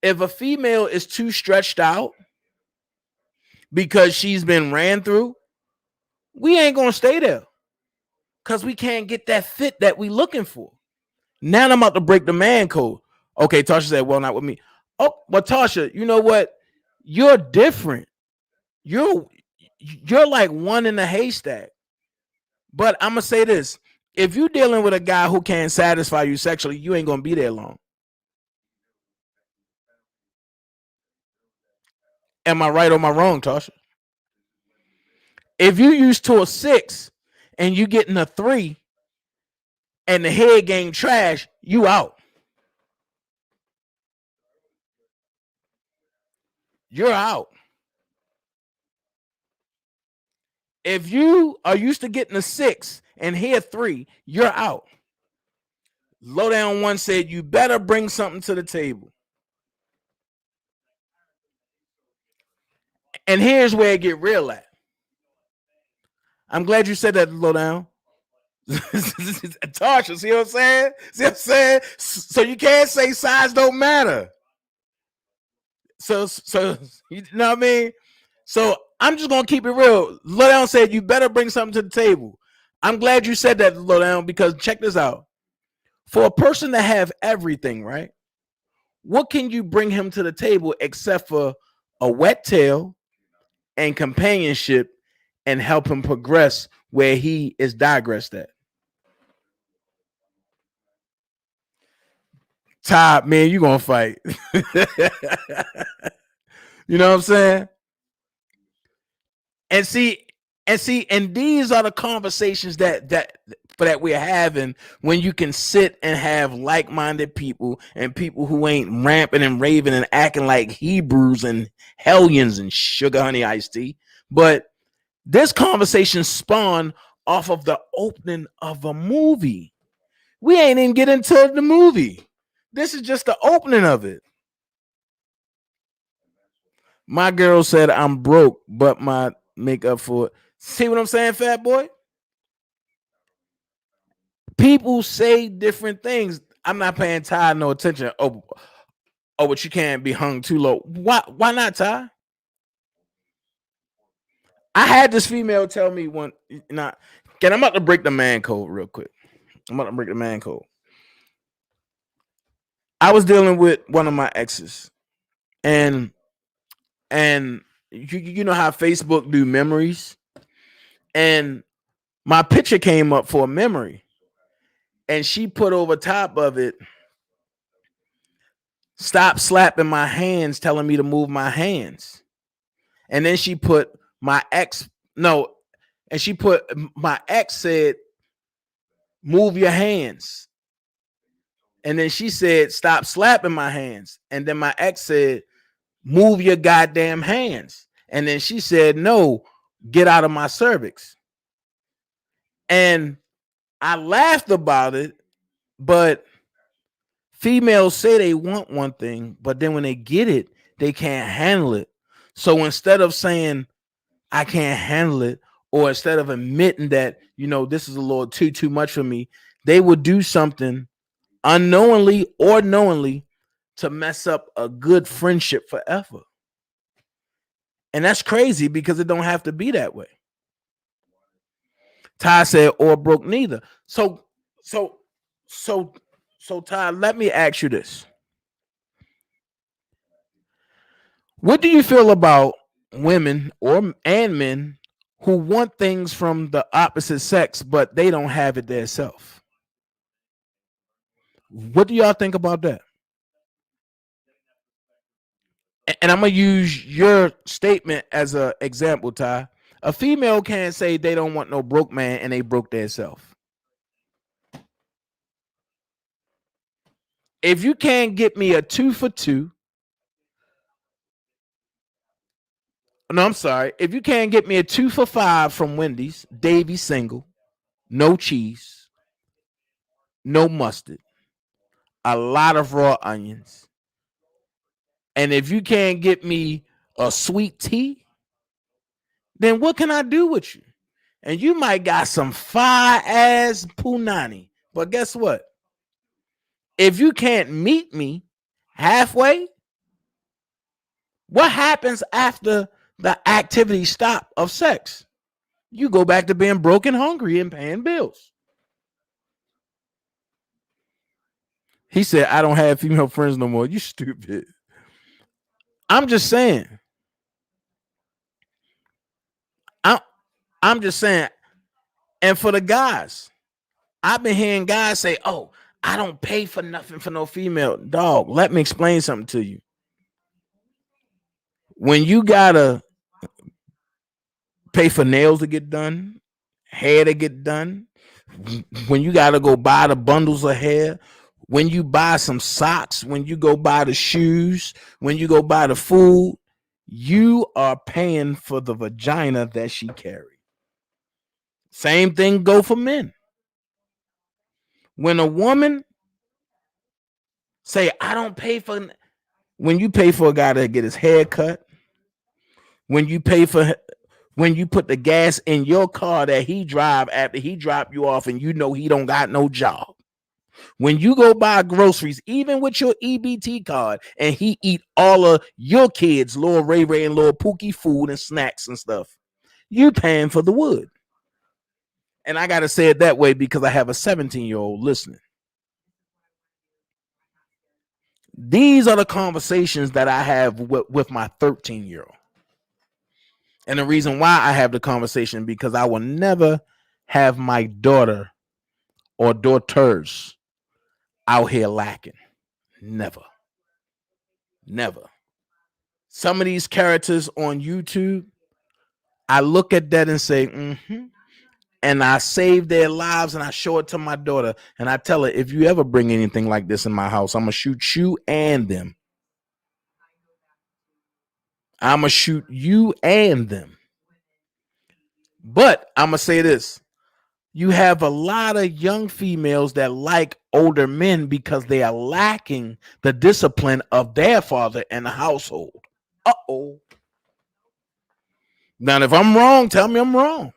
If a female is too stretched out because she's been ran through, we ain't gonna stay there because we can't get that fit that we looking for. Now I'm about to break the man code. Okay, Tasha said, well, not with me. Oh, but Tasha, you know what? You're different. You're like one in a haystack. But I'm gonna say this: if you're dealing with a guy who can't satisfy you sexually, you ain't gonna be there long. Am I right or am I wrong, Tasha? If you used to a 6 and you getting a 3 and the head game trash, you out. You're out. If you are used to getting a 6 and here 3, you're out. Low down one said, you better bring something to the table. And here's where it get real at. I'm glad you said that, low down. Tasha, see what I'm saying? See what I'm saying? So you can't say size don't matter. So you know what I mean? So I'm just gonna keep it real. Low down said you better bring something to the table. I'm glad you said that, low down, because check this out. For a person to have everything, right? What can you bring him to the table except for a wet tail and companionship and help him progress where he is digressed at? Todd, man, you gonna fight. You know what I'm saying? And these are the conversations that we're having when you can sit and have like-minded people and people who ain't ramping and raving and acting like Hebrews and hellions and sugar honey iced tea. But this conversation spawned off of the opening of a movie. We ain't even get into the movie. This is just the opening of it. My girl said I'm broke, but my make up for it. See what I'm saying, fat boy? People say different things. I'm not paying Ty no attention. Oh, but you can't be hung too low. Why not, Ty? I had this female tell me one. I'm about to break the man code real quick. I'm about to break the man code. I was dealing with one of my exes, and you know how Facebook do memories, and my picture came up for a memory, and she put over top of it, stop slapping my hands, telling me to move my hands. And then she put my ex said, move your hands. And then she said, stop slapping my hands. And then my ex said, move your goddamn hands. And then she said, no, get out of my cervix. And I laughed about it, but females say they want one thing, but then when they get it, they can't handle it. So instead of saying I can't handle it, or instead of admitting that, this is a little too much for me, they would do something unknowingly or knowingly to mess up a good friendship forever. And that's crazy because it don't have to be that way. Ty said, or broke neither. So Ty, let me ask you this. What do you feel about women and men who want things from the opposite sex, but they don't have it themselves? What do y'all think about that? And I'm gonna use your statement as an example, Ty. A female can't say they don't want no broke man and they broke themselves. If you can't get me a 2 for 2, no, I'm sorry. If you can't get me a 2 for 5 from Wendy's, Davy single, no cheese, no mustard, a lot of raw onions, and if you can't get me a sweet tea, then what can I do with you? And you might got some fire ass punani, but guess what? If you can't meet me halfway, what happens after the activity stop of sex? You go back to being broke and hungry and paying bills. He said, I don't have female friends no more. You stupid. I'm just saying. I'm just saying. And for the guys, I've been hearing guys say, oh, I don't pay for nothing for no female. Dog, let me explain something to you. When you gotta pay for nails to get done, hair to get done, when you gotta go buy the bundles of hair, when you buy some socks, when you go buy the shoes, when you go buy the food, you are paying for the vagina that she carries. Same thing go for men. When a woman say, I don't pay for, when you pay for a guy to get his hair cut, when you pay for, when you put the gas in your car that he drive after he drop you off and you know he don't got no job, when you go buy groceries, even with your EBT card, and he eat all of your kids, Lil Ray Ray and Lil Pookie food and snacks and stuff, you paying for the wood. And I got to say it that way because I have a 17-year-old listening. These are the conversations that I have with my 13-year-old. And the reason why I have the conversation, because I will never have my daughter or daughters out here lacking. Never. Some of these characters on YouTube, I look at that and say, and I save their lives and I show it to my daughter and I tell her, if you ever bring anything like this in my house, I'm gonna shoot you and them. I'm gonna shoot you and them. But I'm gonna say this: you have a lot of young females that like older men because they are lacking the discipline of their father in the household. Uh-oh. Now, if I'm wrong, tell me I'm wrong.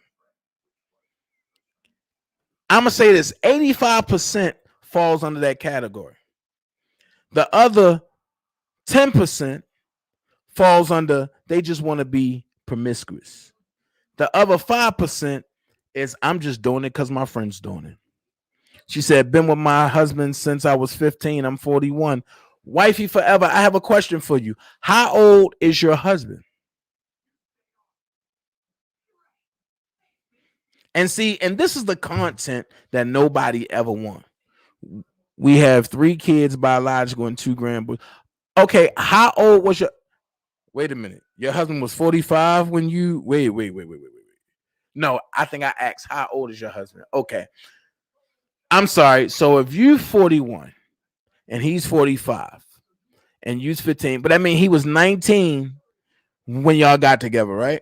I'm gonna say this: 85% falls under that category. The other 10% falls under they just want to be promiscuous. The other 5% is I'm just doing it because my friend's doing it. She said, been with my husband since I was 15. I'm 41. Wifey forever. I have a question for you. How old is your husband? And see, and this is the content that nobody ever wants. We have 3 kids, biological, and 2 grandboys. Okay, how old was your? Wait a minute. Your husband was 45 when you. Wait. No, I think I asked, how old is your husband? Okay. I'm sorry. So if you're 41 and he's 45 and you're 15, but I mean, he was 19 when y'all got together, right?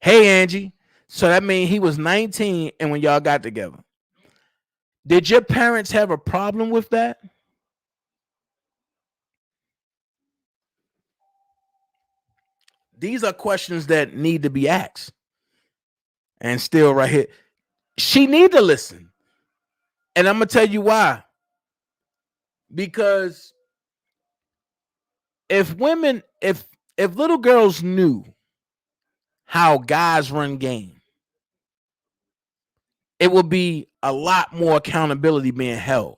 Hey, Angie. So that means he was 19 and when y'all got together. Did your parents have a problem with that? These are questions that need to be asked. And still right here, she need to listen. And I'm gonna tell you why. Because if little girls knew how guys run game, it would be a lot more accountability being held.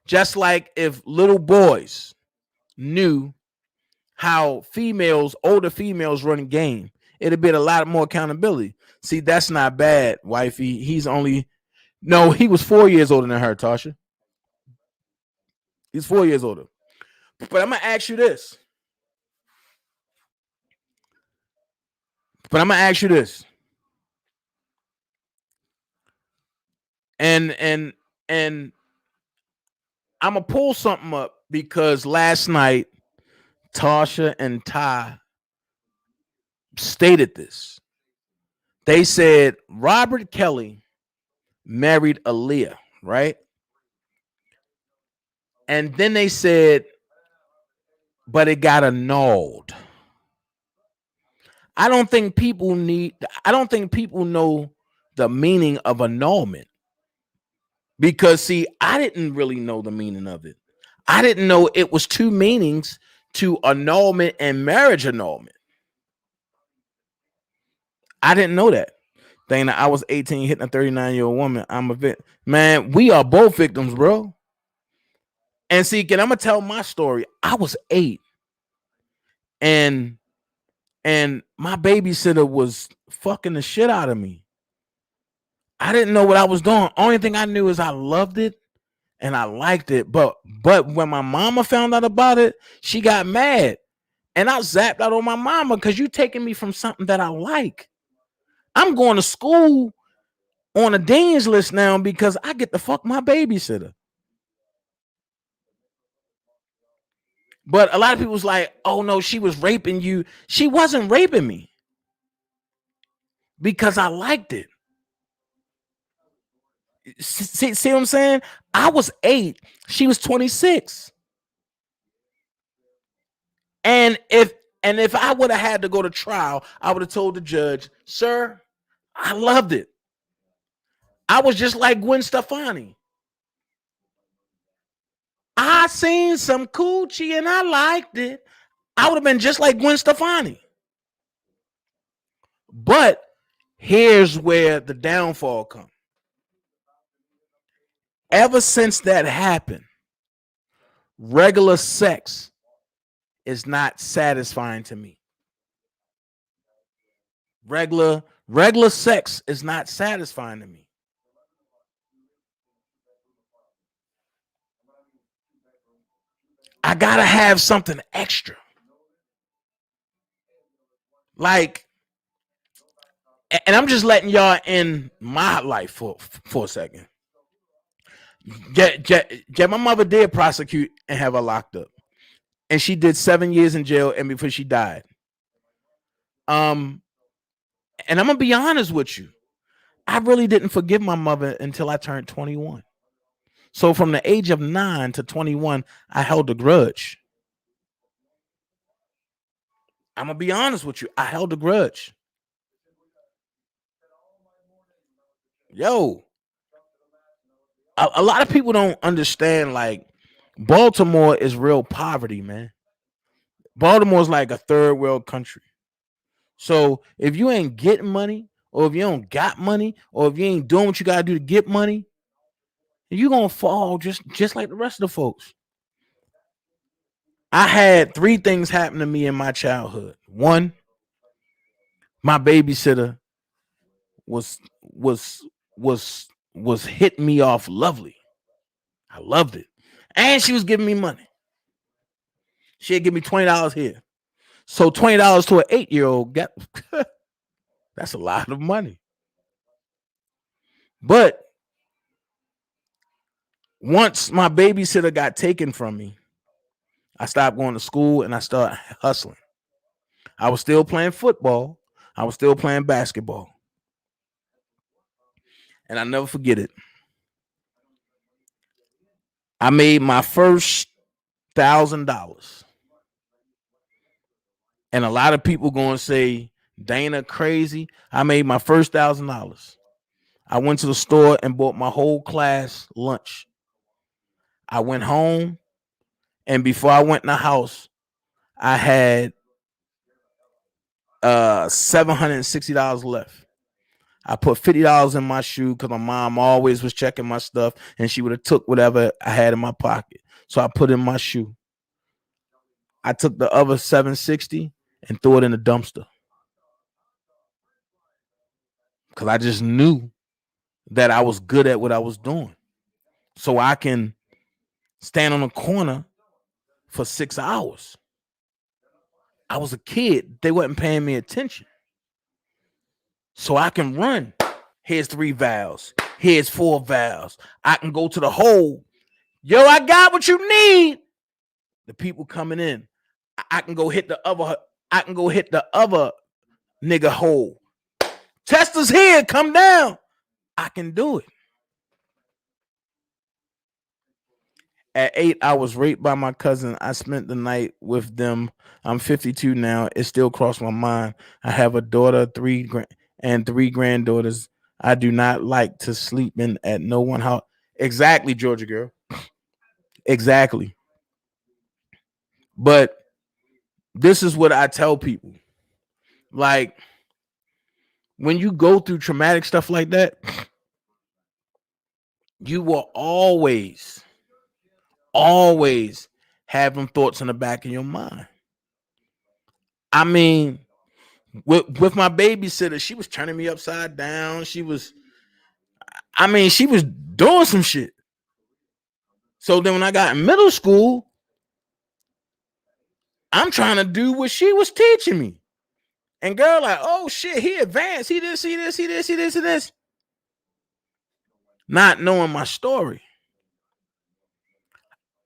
Just like if little boys knew how older females run game, it'd be a lot more accountability. See, that's not bad, wifey. He was 4 years older than her, Tasha. He's 4 years older. But I'm gonna ask you this. And I'm gonna pull something up because last night Tasha and Ty stated this. They said Robert Kelly married Aaliyah, right? And then they said, but it got annulled. I don't think people know the meaning of annulment. Because see, I didn't really know the meaning of it. I didn't know it was two meanings to annulment and marriage annulment. I didn't know that. Thing that I was 18 hitting a 39-year-old woman. I'm a victim. Man, we are both victims, bro. And see, I'm gonna tell my story. I was 8. And my babysitter was fucking the shit out of me. I didn't know what I was doing. Only thing I knew is I loved it and I liked it. But when my mama found out about it, she got mad. And I zapped out on my mama because you taking me from something that I like. I'm going to school on a dean's list now because I get to fuck my babysitter. But a lot of people was like, oh no, she was raping you. She wasn't raping me because I liked it. See what I'm saying? I was 8. She was 26. And if I would have had to go to trial, I would have told the judge, sir, I loved it. I was just like Gwen Stefani. I seen some coochie and I liked it. I would have been just like Gwen Stefani. But here's where the downfall comes. Ever since that happened, regular sex is not satisfying to me. Regular sex is not satisfying to me. I gotta have something extra. Like, and I'm just letting y'all in my life for a second. Yeah, my mother did prosecute and have her locked up. And she did 7 years in jail and before she died. And I'm gonna be honest with you. I really didn't forgive my mother until I turned 21. So from the age of 9 to 21, I held a grudge. I'm gonna be honest with you. I held a grudge. Yo, a lot of people don't understand, like, Baltimore is real poverty, man. Baltimore's like a third world country. So if you ain't getting money, or if you don't got money, or if you ain't doing what you gotta do to get money, you're gonna fall just like the rest of the folks. I had 3 things happen to me in my childhood. 1, my babysitter was hitting me off lovely. I loved it. And she was giving me money. She'd give me $20 here. So $20 to an 8-year-old, that's a lot of money. But once my babysitter got taken from me, I stopped going to school and I started hustling. I was still playing football. I was still playing basketball. And I'll never forget it. I made my first $1,000. And a lot of people going to say, Dana crazy. I made my first $1,000. I went to the store and bought my whole class lunch. I went home, and before I went in the house, I had $760 left. I put $50 in my shoe because my mom always was checking my stuff, and she would have took whatever I had in my pocket. So I put in my shoe. I took the other $760 and threw it in the dumpster because I just knew that I was good at what I was doing. So I can stand on a corner for 6 hours. I was a kid. They wasn't paying me attention. So I can run. Here's 3 valves. Here's 4 valves. I can go to the hole. Yo, I got what you need. The people coming in. I can go hit the other. I can go hit the other nigga hole. Tester's here. Come down. I can do it. At 8, I was raped by my cousin. I spent the night with them. I'm 52 now. It still crossed my mind. I have a daughter, 3 granddaughters. I do not like to sleep in at no one house. Exactly, Georgia girl. Exactly. But this is what I tell people. Like, when you go through traumatic stuff like that, you will always have them thoughts in the back of your mind. I mean, with my babysitter, she was turning me upside down. She was doing some shit. So then when I got in middle school, I'm trying to do what she was teaching me. And girl, like, oh shit, he advanced. He this, he this, he this, he this, he this. Not knowing my story.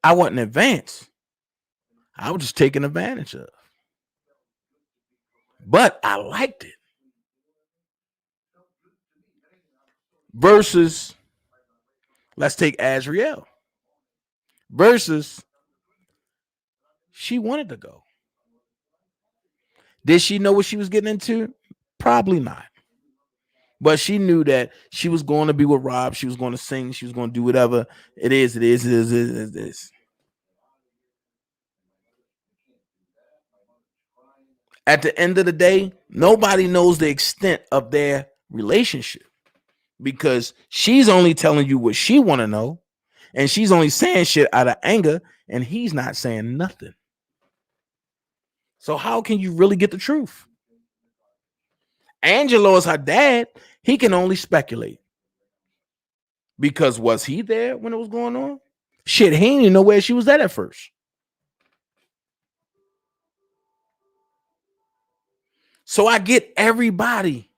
I wasn't advanced. I was just taking advantage of. But I liked it. Versus, let's take Azriel. Versus, she wanted to go. Did she know what she was getting into? Probably not. But she knew that she was going to be with Rob. She was going to sing. She was going to do whatever it is. At the end of the day, nobody knows the extent of their relationship because she's only telling you what she want to know, and she's only saying shit out of anger, and he's not saying nothing. So how can you really get the truth? Angelo is her dad. He can only speculate. Because was he there when it was going on? Shit, he didn't even know where she was at first. So I get everybody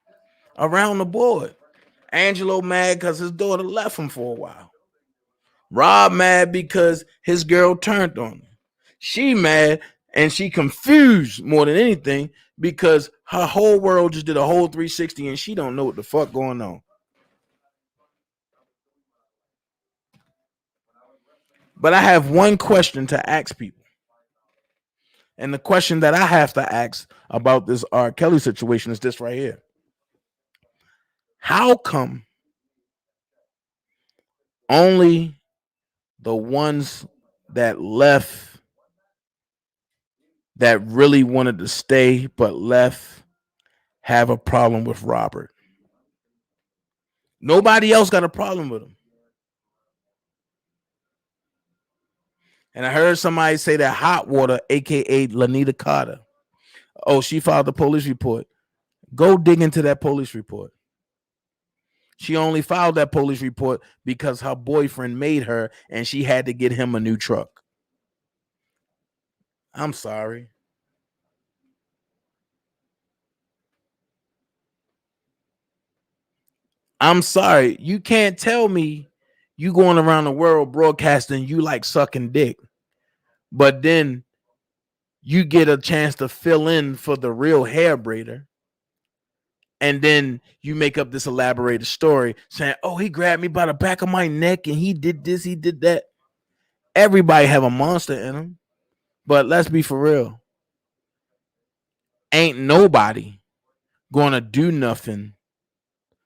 around the board. Angelo mad because his daughter left him for a while. Rob mad because his girl turned on him. She mad and she confused more than anything because her whole world just did a whole 360 and she don't know what the fuck going on. But I have one question to ask people. And the question that I have to ask about this R. Kelly situation is this right here. How come only the ones that left that really wanted to stay but left have a problem with Robert? Nobody else got a problem with him. And I heard somebody say that Hot Water, aka Lanita Carter, oh, she filed a police report. Go dig into that police report. She only filed that police report because her boyfriend made her and she had to get him a new truck. I'm sorry. I'm sorry. You can't tell me you going around the world broadcasting you like sucking dick, but then you get a chance to fill in for the real hair braider. And then you make up this elaborated story saying, oh, he grabbed me by the back of my neck and he did this, he did that. Everybody have a monster in them. But let's be for real. ain't nobody gonna do nothing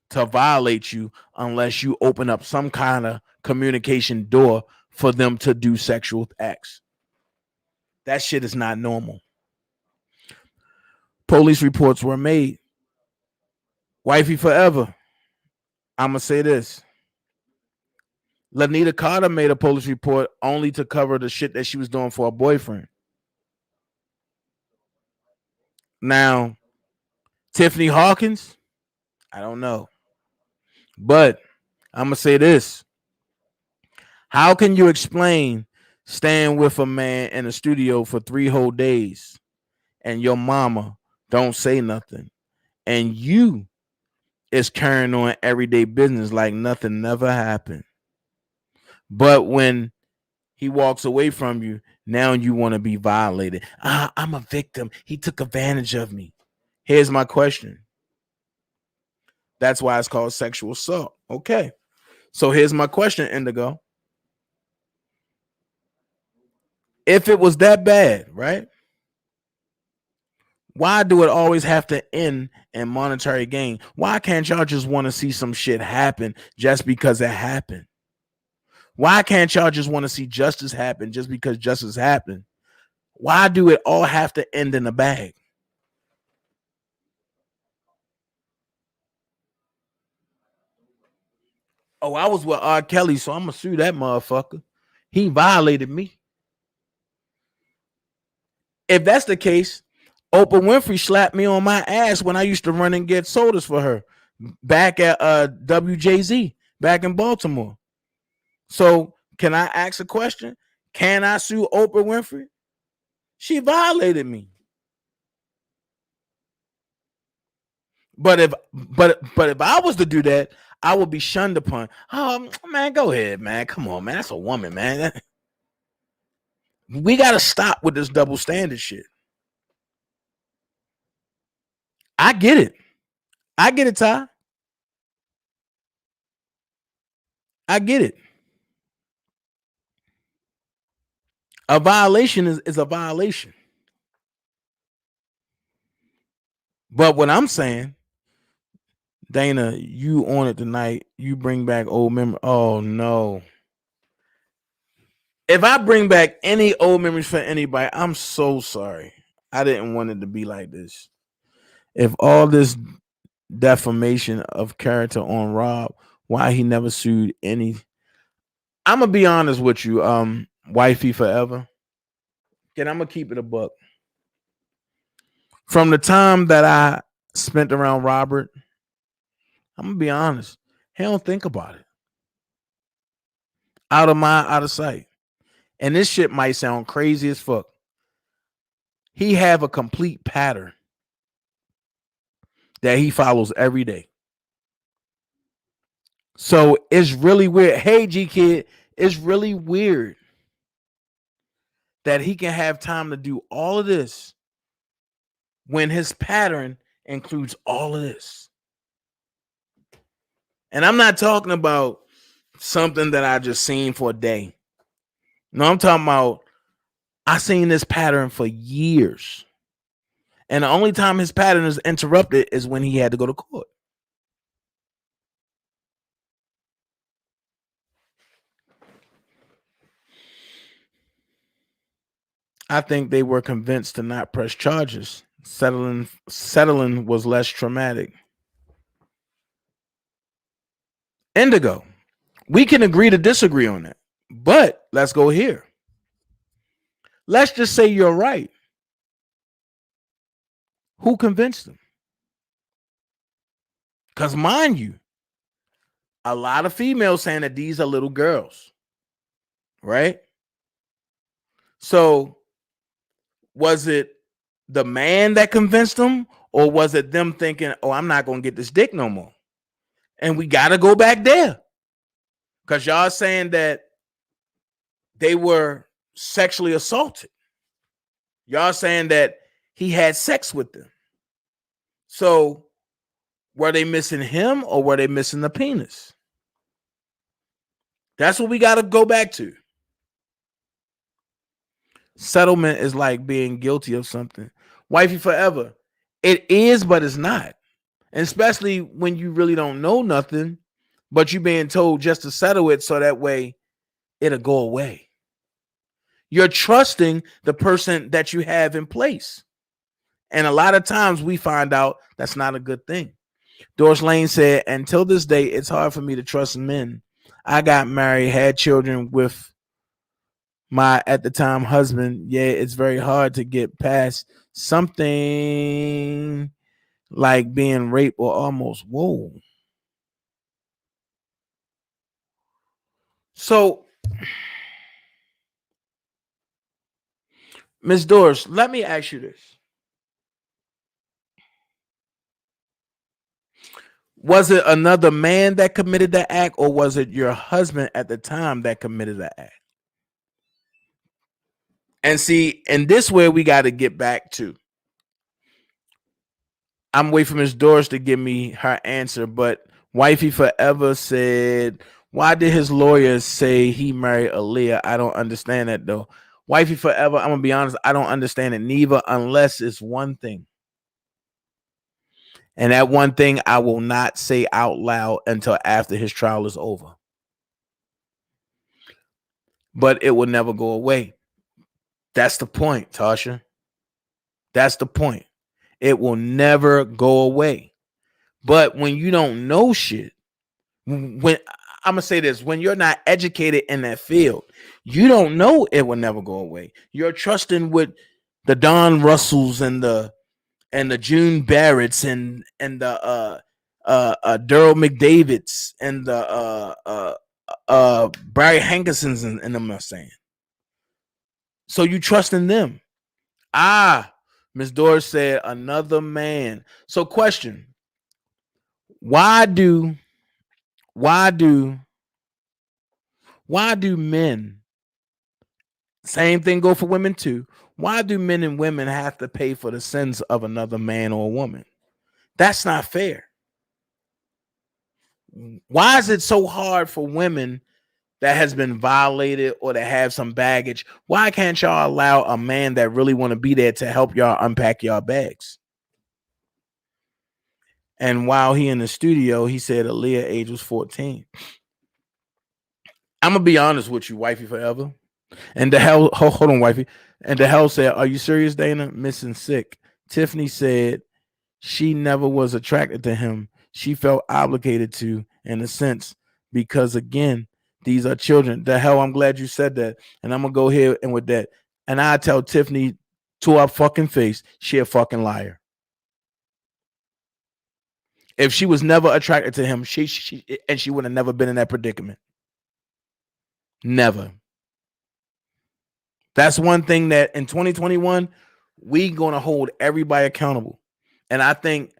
to violate you unless you open up some kind of communication door for them to do sexual acts. That shit is not normal. Police reports were made. Wifey forever. I'm gonna say this. Lanita Carter made a police report only to cover the shit that she was doing for her boyfriend. Now, Tiffany Hawkins, I don't know. But I'm going to say this. How can you explain staying with a man in the studio for 3 whole days and your mama don't say nothing and you is carrying on everyday business like nothing never happened? But when he walks away from you, now you want to be violated. I'm a victim. He took advantage of me. Here's my question. That's why it's called sexual assault. Okay. So here's my question, Indigo. If it was that bad, right? Why do it always have to end in monetary gain? Why can't y'all just want to see some shit happen just because it happened? Why can't y'all just want to see justice happen just because justice happened? Why do it all have to end in a bag? Oh, I was with R. Kelly, so I'm going to sue that motherfucker. He violated me. If that's the case, Oprah Winfrey slapped me on my ass when I used to run and get sodas for her back at WJZ back in Baltimore. So can I ask a question? Can I sue Oprah Winfrey? She violated me. But if I was to do that, I would be shunned upon. Oh man, go ahead, man. Come on, man. That's a woman, man. We got to stop with this double standard shit. I get it. I get it, Ty. I get it. A violation is a violation. But what I'm saying, Dana, you on it tonight. You bring back old memories. Oh, no. If I bring back any old memories for anybody, I'm so sorry. I didn't want it to be like this. If all this defamation of character on Rob, why he never sued any. I'm going to be honest with you, wifey forever. And I'm going to keep it a buck. From the time that I spent around Robert, I'm going to be honest. He don't think about it. Out of mind, out of sight. And this shit might sound crazy as fuck. He have a complete pattern that he follows every day. So it's really weird. Hey, G Kid, it's really weird that he can have time to do all of this when his pattern includes all of this. And I'm not talking about something that I just seen for a day. No, I'm talking about I seen this pattern for years. And the only time his pattern is interrupted is when he had to go to court. I think they were convinced to not press charges. Settling was less traumatic. Indigo, we can agree to disagree on that, but let's go here. Let's just say you're right. Who convinced them? Because mind you, a lot of females saying that these are little girls, right? So was it the man that convinced them, or was it them thinking, oh, I'm not going to get this dick no more? And we got to go back there. Because y'all saying that they were sexually assaulted. Y'all saying that he had sex with them. So were they missing him or were they missing the penis? That's what we got to go back to. Settlement is like being guilty of something. Wifey forever. It is, but it's not. And especially when you really don't know nothing, but you being told just to settle it so that way it'll go away. You're trusting the person that you have in place. And a lot of times we find out that's not a good thing. Doris Lane said, until this day, it's hard for me to trust men. I got married, had children with my, at the time, husband. Yeah, it's very hard to get past something like being raped or almost. Whoa. So, Miss Doris, let me ask you this. Was it another man that committed the act, or was it your husband at the time that committed the act? And see, and this way we got to get back to. I'm waiting for Miss Doris to give me her answer, but Wifey Forever said, why did his lawyers say he married Aaliyah? I don't understand that though. Wifey Forever, I'm gonna be honest, I don't understand it neither, unless it's one thing. And that one thing I will not say out loud until after his trial is over. But it will never go away. That's the point, Tasha. That's the point. It will never go away. But when you don't know shit, when I'm gonna say this, when you're not educated in that field, you don't know it will never go away. You're trusting with the Don Russells and the June Barretts and the Daryl McDavids and the Barry Hankersons and them are saying. So you trust in them. Miss Doris said another man. So question. Why do men, same thing go for women too, why do men and women have to pay for the sins of another man or woman? That's not fair. Why is it so hard for women that has been violated or that have some baggage? Why can't y'all allow a man that really want to be there to help y'all unpack y'all bags? And while he in the studio, he said Aaliyah age was 14. I'm gonna be honest with you, Wifey Forever. And the hell, hold on, Wifey. And the hell said, are you serious, Dana? Missing sick. Tiffany said she never was attracted to him. She felt obligated to, in a sense, because again, these are children. The hell, I'm glad you said that. And I'm gonna go here and with that. And I tell Tiffany to her fucking face, she a fucking liar. If she was never attracted to him, she would have never been in that predicament. Never. That's one thing that in 2021, we going to hold everybody accountable. And I think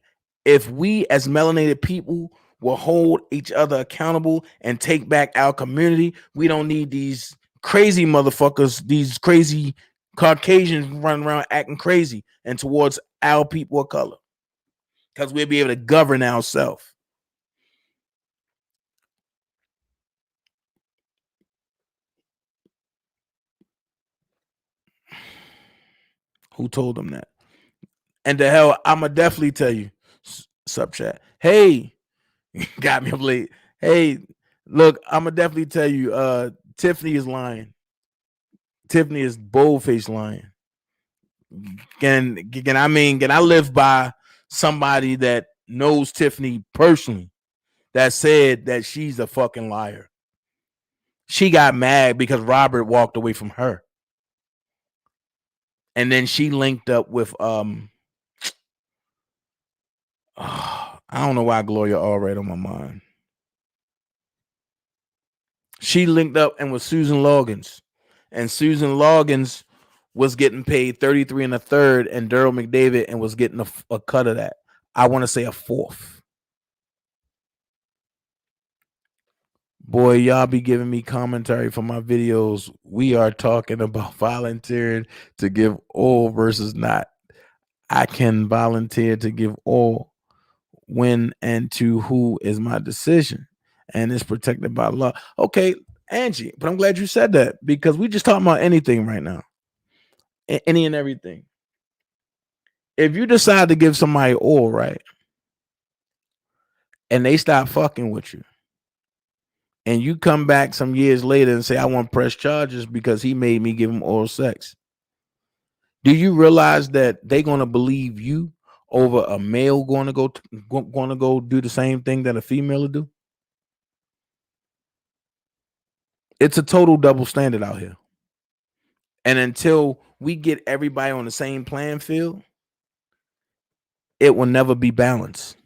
if we as melanated people will hold each other accountable and take back our community, we don't need these crazy motherfuckers, these crazy Caucasians running around acting crazy and towards our people of color, because we'll be able to govern ourselves. Who told them that? And the hell, I'ma definitely tell you, sub chat. Hey, got me up late. Hey, look, I'ma definitely tell you, Tiffany is lying. Tiffany is bold-faced lying. Can I live by somebody that knows Tiffany personally that said that she's a fucking liar. She got mad because Robert walked away from her. And then she linked up with I don't know why Gloria all right on my mind. She linked up and with Susan Loggins, and Susan Loggins was getting paid 33 1/3, and Daryl McDavid and was getting a cut of that. I want to say a fourth. Boy, y'all be giving me commentary for my videos. We are talking about volunteering to give all versus not. I can volunteer to give all. When and to who is my decision, and it's protected by law. Okay, Angie, but I'm glad you said that, because we just talking about anything right now, any and everything. If you decide to give somebody oil, right, and they stop fucking with you, and you come back some years later and say, I want to press charges because he made me give him oral sex, do you realize that they're going to believe you over a male going to go do the same thing that a female will do? It's a total double standard out here. And until we get everybody on the same playing field, it will never be balanced.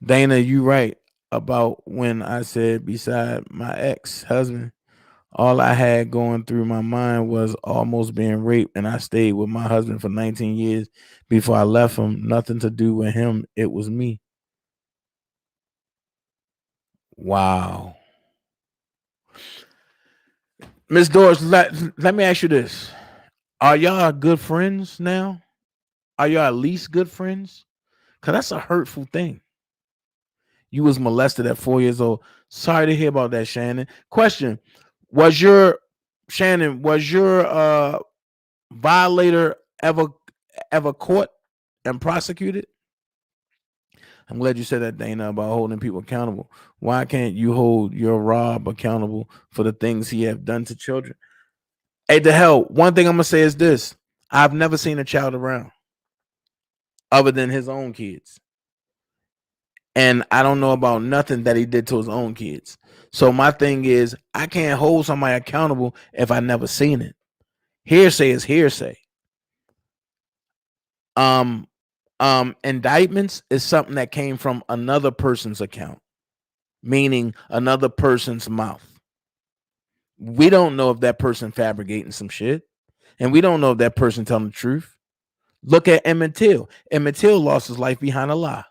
Dana, you right about when I said beside my ex-husband, all I had going through my mind was almost being raped, and I stayed with my husband for 19 years before I left him. Nothing to do with him. It was me. Wow. Miss Doris, let me ask you this. Are y'all good friends now? Are y'all at least good friends? Because that's a hurtful thing. You was molested at 4 years old. Sorry to hear about that, Shannon. Question: was your violator ever caught and prosecuted? I'm glad you said that, Dana, about holding people accountable. Why can't you hold your Rob accountable for the things he have done to children? Hey, the hell, one thing I'm gonna say is this: I've never seen a child around other than his own kids. And I don't know about nothing that he did to his own kids. So my thing is, I can't hold somebody accountable if I never seen it. Hearsay is hearsay. Indictments is something that came from another person's account, meaning another person's mouth. We don't know if that person fabricating some shit, and we don't know if that person telling the truth. Look at Emmett Till. Emmett Till lost his life behind a lie.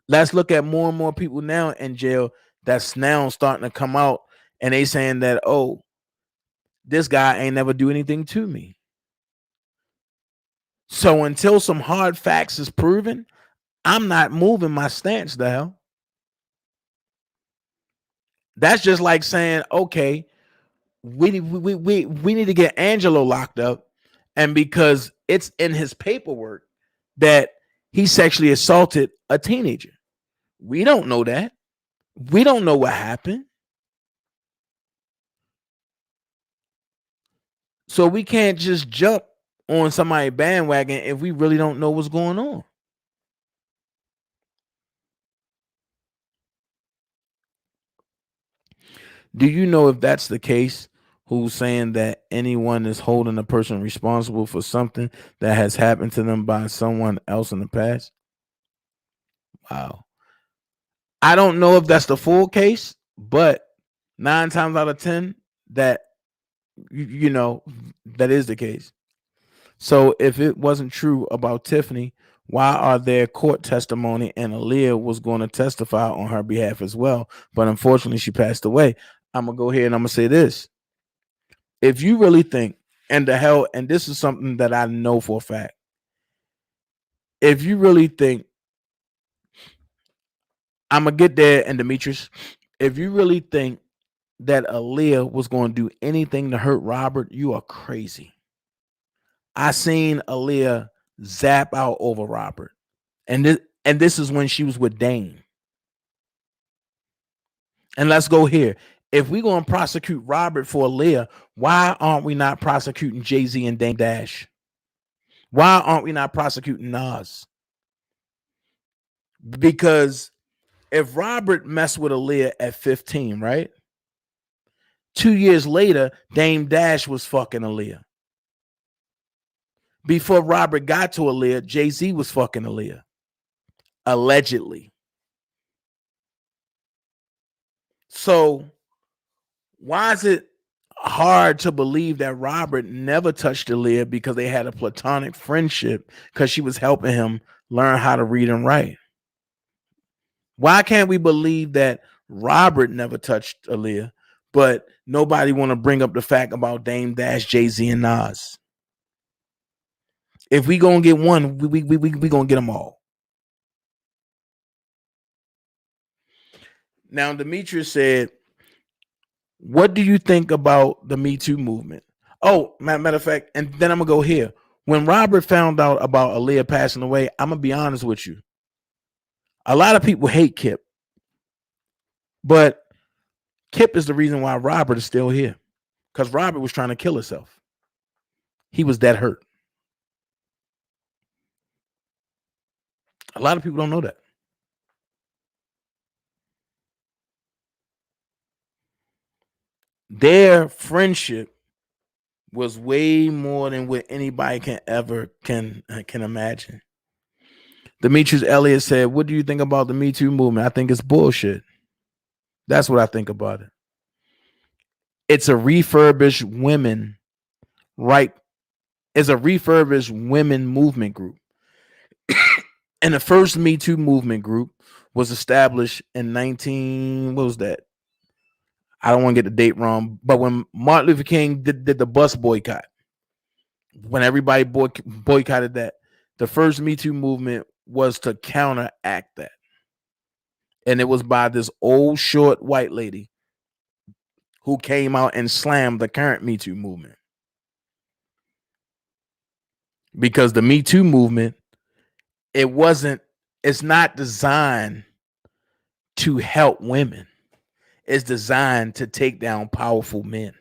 Let's look at more and more people now in jail that's now starting to come out, and they saying that, oh, this guy ain't never do anything to me. So until some hard facts is proven, I'm not moving my stance, the hell. That's just like saying, okay, we need to get Angelo locked up, and because it's in his paperwork that he sexually assaulted a teenager. We don't know that. We don't know what happened. So we can't just jump on somebody's bandwagon if we really don't know what's going on. Do you know if that's the case? Who's saying that anyone is holding a person responsible for something that has happened to them by someone else in the past? Wow. I don't know if that's the full case, but 9 times out of 10, that you know, that is the case. So if it wasn't true about Tiffany, why are there court testimony and Aaliyah was going to testify on her behalf as well? But unfortunately, she passed away. I'm going to go ahead and I'm going to say this. If you really think, and the hell, and this is something that I know for a fact, if you really think, I'm going to get there, and Demetrius, if you really think that Aaliyah was going to do anything to hurt Robert, you are crazy. I seen Aaliyah zap out over Robert. And this is when she was with Dane. And let's go here. If we're going to prosecute Robert for Aaliyah, why aren't we not prosecuting Jay-Z and Dame Dash? Why aren't we not prosecuting Nas? Because if Robert messed with Aaliyah at 15, right? 2 years later, Dame Dash was fucking Aaliyah. Before Robert got to Aaliyah, Jay-Z was fucking Aaliyah. Allegedly. So why is it hard to believe that Robert never touched Aaliyah because they had a platonic friendship because she was helping him learn how to read and write? Why can't we believe that Robert never touched Aaliyah, but nobody want to bring up the fact about Dame Dash, Jay-Z, and Nas? If we gonna get one, we gonna get them all. Now, Demetrius said, What do you think about the Me Too movement? Oh, matter of fact, and then I'm gonna go here. When Robert found out about Aaliyah passing away, I'm gonna be honest with you. A lot of people hate Kip, but Kip is the reason why Robert is still here. Because Robert was trying to kill himself. He was that hurt. A lot of people don't know that. Their friendship was way more than what anybody can imagine. Demetrius Elliott said, "What do you think about the Me Too movement?" I think it's bullshit. That's what I think about it. It's a refurbished women, right? It's a refurbished women movement group. And the first Me Too movement group was established in 19, what was that? I don't want to get the date wrong, but when Martin Luther King did the bus boycott, when everybody boycotted that, the first Me Too movement was to counteract that. And it was by this old short white lady who came out and slammed the current Me Too movement. Because the Me Too movement, it's not designed to help women. It's designed to take down powerful men,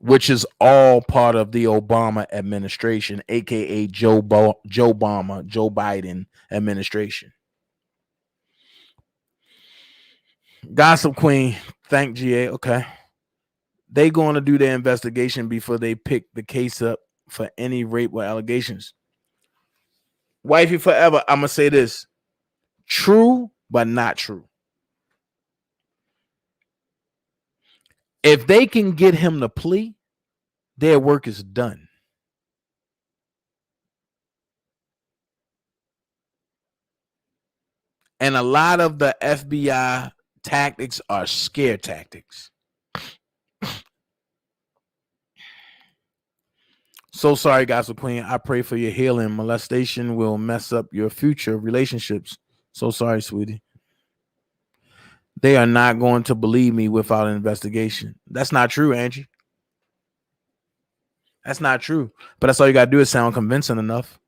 which is all part of the Obama administration, aka Joe Biden administration. Gossip Queen, thank GA. Okay. They going to do their investigation before they pick the case up for any rape or allegations. Wifey forever, I'm going to say this. True, but not true. If they can get him to plea, their work is done. And a lot of the FBI tactics are scare tactics. So sorry, Gossip Queen. I pray for your healing. Molestation will mess up your future relationships. So sorry, sweetie. They are not going to believe me without an investigation. That's not true, Angie. That's not true. But that's all you got to do is sound convincing enough.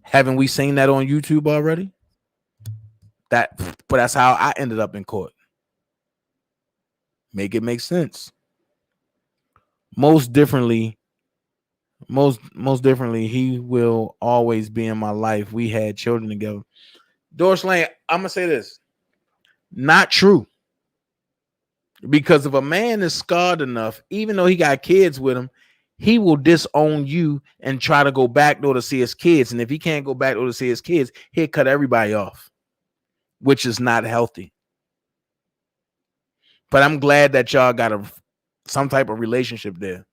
Haven't we seen that on YouTube already? But that's how I ended up in court. Make it make sense. Most differently, he will always be in my life. We had children together. Doris Lane, I'm gonna say this. Not true. Because if a man is scarred enough, even though he got kids with him, he will disown you and try to go back door to see his kids. And if he can't go back door to see his kids, he'll cut everybody off, which is not healthy. But I'm glad that y'all got some type of relationship there.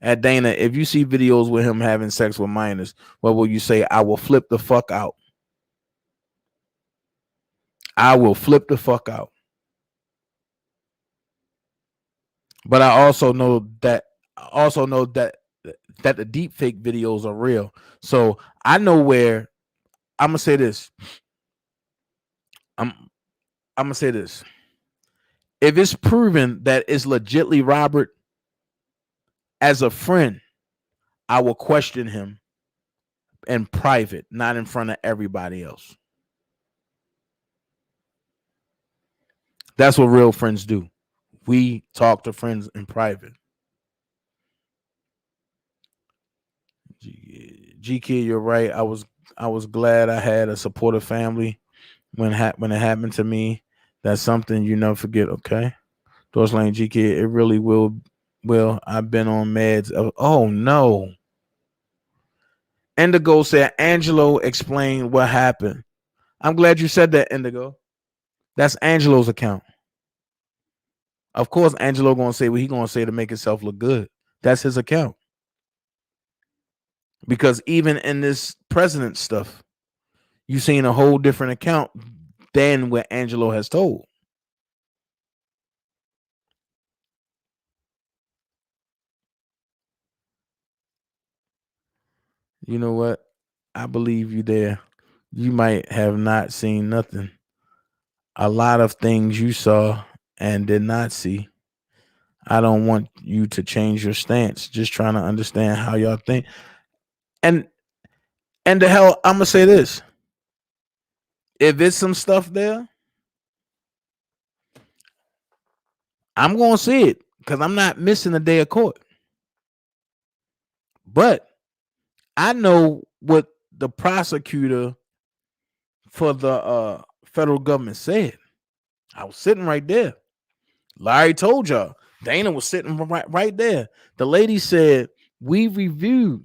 At Dana, if you see videos with him having sex with minors, what will you say? I will flip the fuck out. I will flip the fuck out. But I also know that the deep fake videos are real. So I know where I'm gonna say this. I'm gonna say this. If it's proven that it's legitly Robert, as a friend, I will question him in private, not in front of everybody else. That's what real friends do. We talk to friends in private. G Kid, you're right. I was glad I had a supportive family when it happened to me. That's something you never forget. Okay, Doris Lane, G Kid, it really will. I've been on meds. Oh no. Indigo said Angelo explained what happened. I'm glad you said that, Indigo. That's Angelo's account. Of course, Angelo gonna say what he gonna say to make himself look good. That's his account. Because even in this president stuff, you've seen a whole different account than what Angelo has told. You know what? I believe you there. You might have not seen nothing. A lot of things you saw and did not see. I don't want you to change your stance. Just trying to understand how y'all think. And the hell, I'm gonna say this. If it's some stuff there, I'm gonna see it because I'm not missing a day of court. But I know what the prosecutor for the federal government said. I was sitting right there. Larry told y'all. Dana was sitting right there. The lady said, we reviewed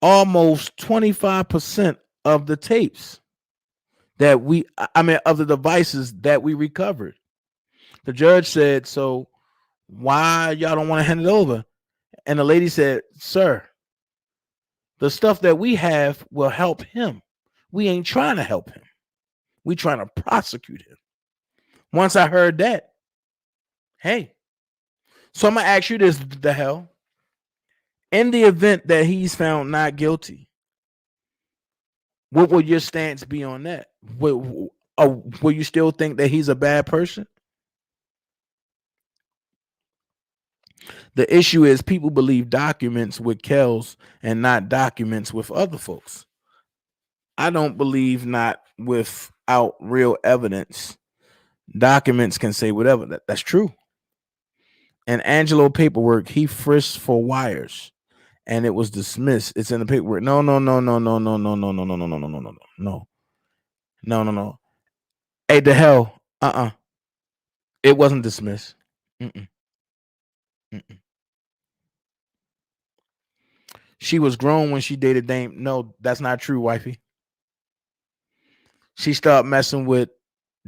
almost 25% of the tapes that of the devices that we recovered. The judge said, so why y'all don't want to hand it over? And the lady said, sir, the stuff that we have will help him. We ain't trying to help him. We trying to prosecute him. Once I heard that, hey, so I'm going to ask you this, the hell. In the event that he's found not guilty, what would your stance be on that? Will you still think that he's a bad person? The issue is people believe documents with Kells and not documents with other folks. I don't believe not without real evidence. Documents can say whatever. That's true. And Angelo paperwork, he frisked for wires and it was dismissed. It's in the paperwork. No. Hey, the hell. It wasn't dismissed. She was grown when she dated Dame. No, that's not true, wifey. She started messing with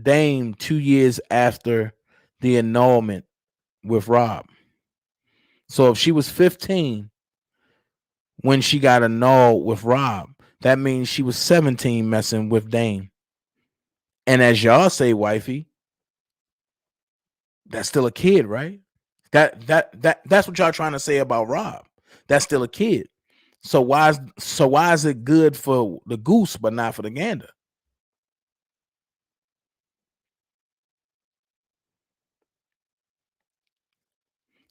Dame 2 years after the annulment with Rob. So if she was 15 when she got annulled with Rob, that means she was 17 messing with Dame. And as y'all say, wifey, that's still a kid, right? That's what y'all trying to say about Rob. That's still a kid. So why is it good for the goose but not for the gander?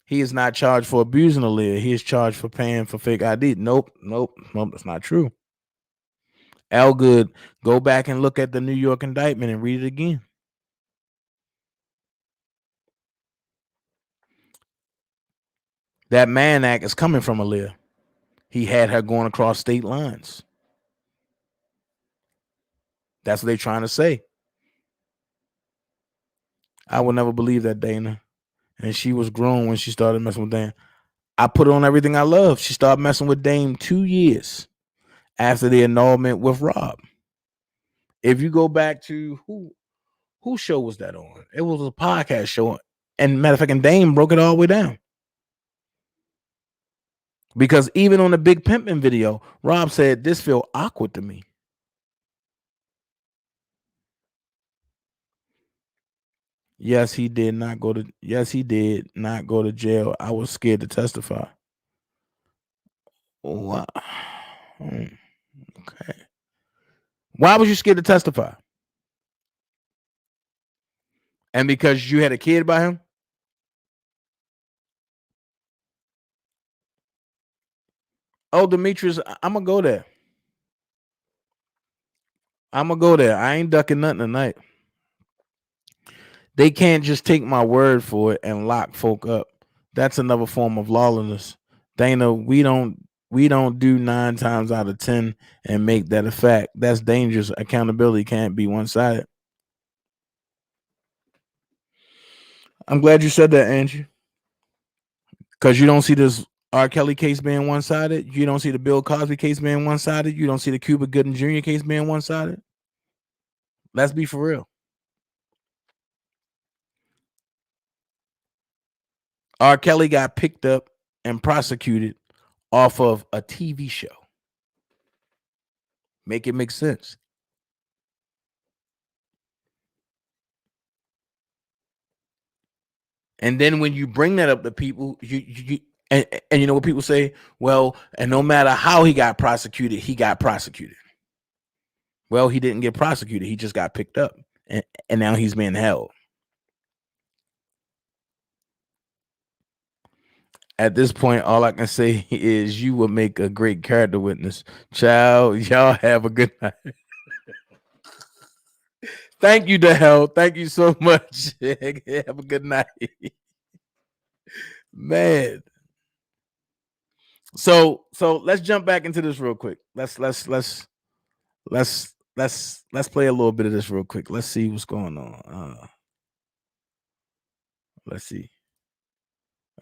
He is not charged for abusing Aaliyah. He is charged for paying for fake ID. Nope. That's not true. Elgood, go back and look at the New York indictment and read it again. That Mann Act is coming from Aaliyah. He had her going across state lines. That's what they're trying to say. I would never believe that, Dana. And she was grown when she started messing with Dame. I put on Everything I Love. She started messing with Dame 2 years after the annulment with Rob. If you go back to who show was that on? It was a podcast show. And matter of fact, and Dame broke it all the way down. Because even on the Big Pimpin' video, Rob said, this feel awkward to me. Yes, he did not go to jail. I was scared to testify. Wow. Okay. Why was you scared to testify? And because you had a kid by him? Oh, Demetrius, I'm gonna go there. I ain't ducking nothing tonight. They can't just take my word for it and lock folk up. That's another form of lawlessness. Dana, we don't do 9 times out of 10 and make that a fact. That's dangerous. Accountability can't be one-sided. I'm glad you said that, Angie. Because you don't see this R. Kelly case being one-sided. You don't see the Bill Cosby case being one-sided. You don't see the Cuba Gooding Jr. case being one-sided. Let's be for real. R. Kelly got picked up and prosecuted off of a TV show. Make it make sense. And then when you bring that up to people, and you know what people say? Well, and no matter how he got prosecuted, he got prosecuted. Well, he didn't get prosecuted. He just got picked up, and now he's being held. At this point, all I can say is you will make a great character witness. Child, y'all have a good night. Thank you, to hell. Thank you so much. Have a good night. Man. So let's jump back into this real quick. Let's play a little bit of this real quick. Let's see what's going on. Let's see.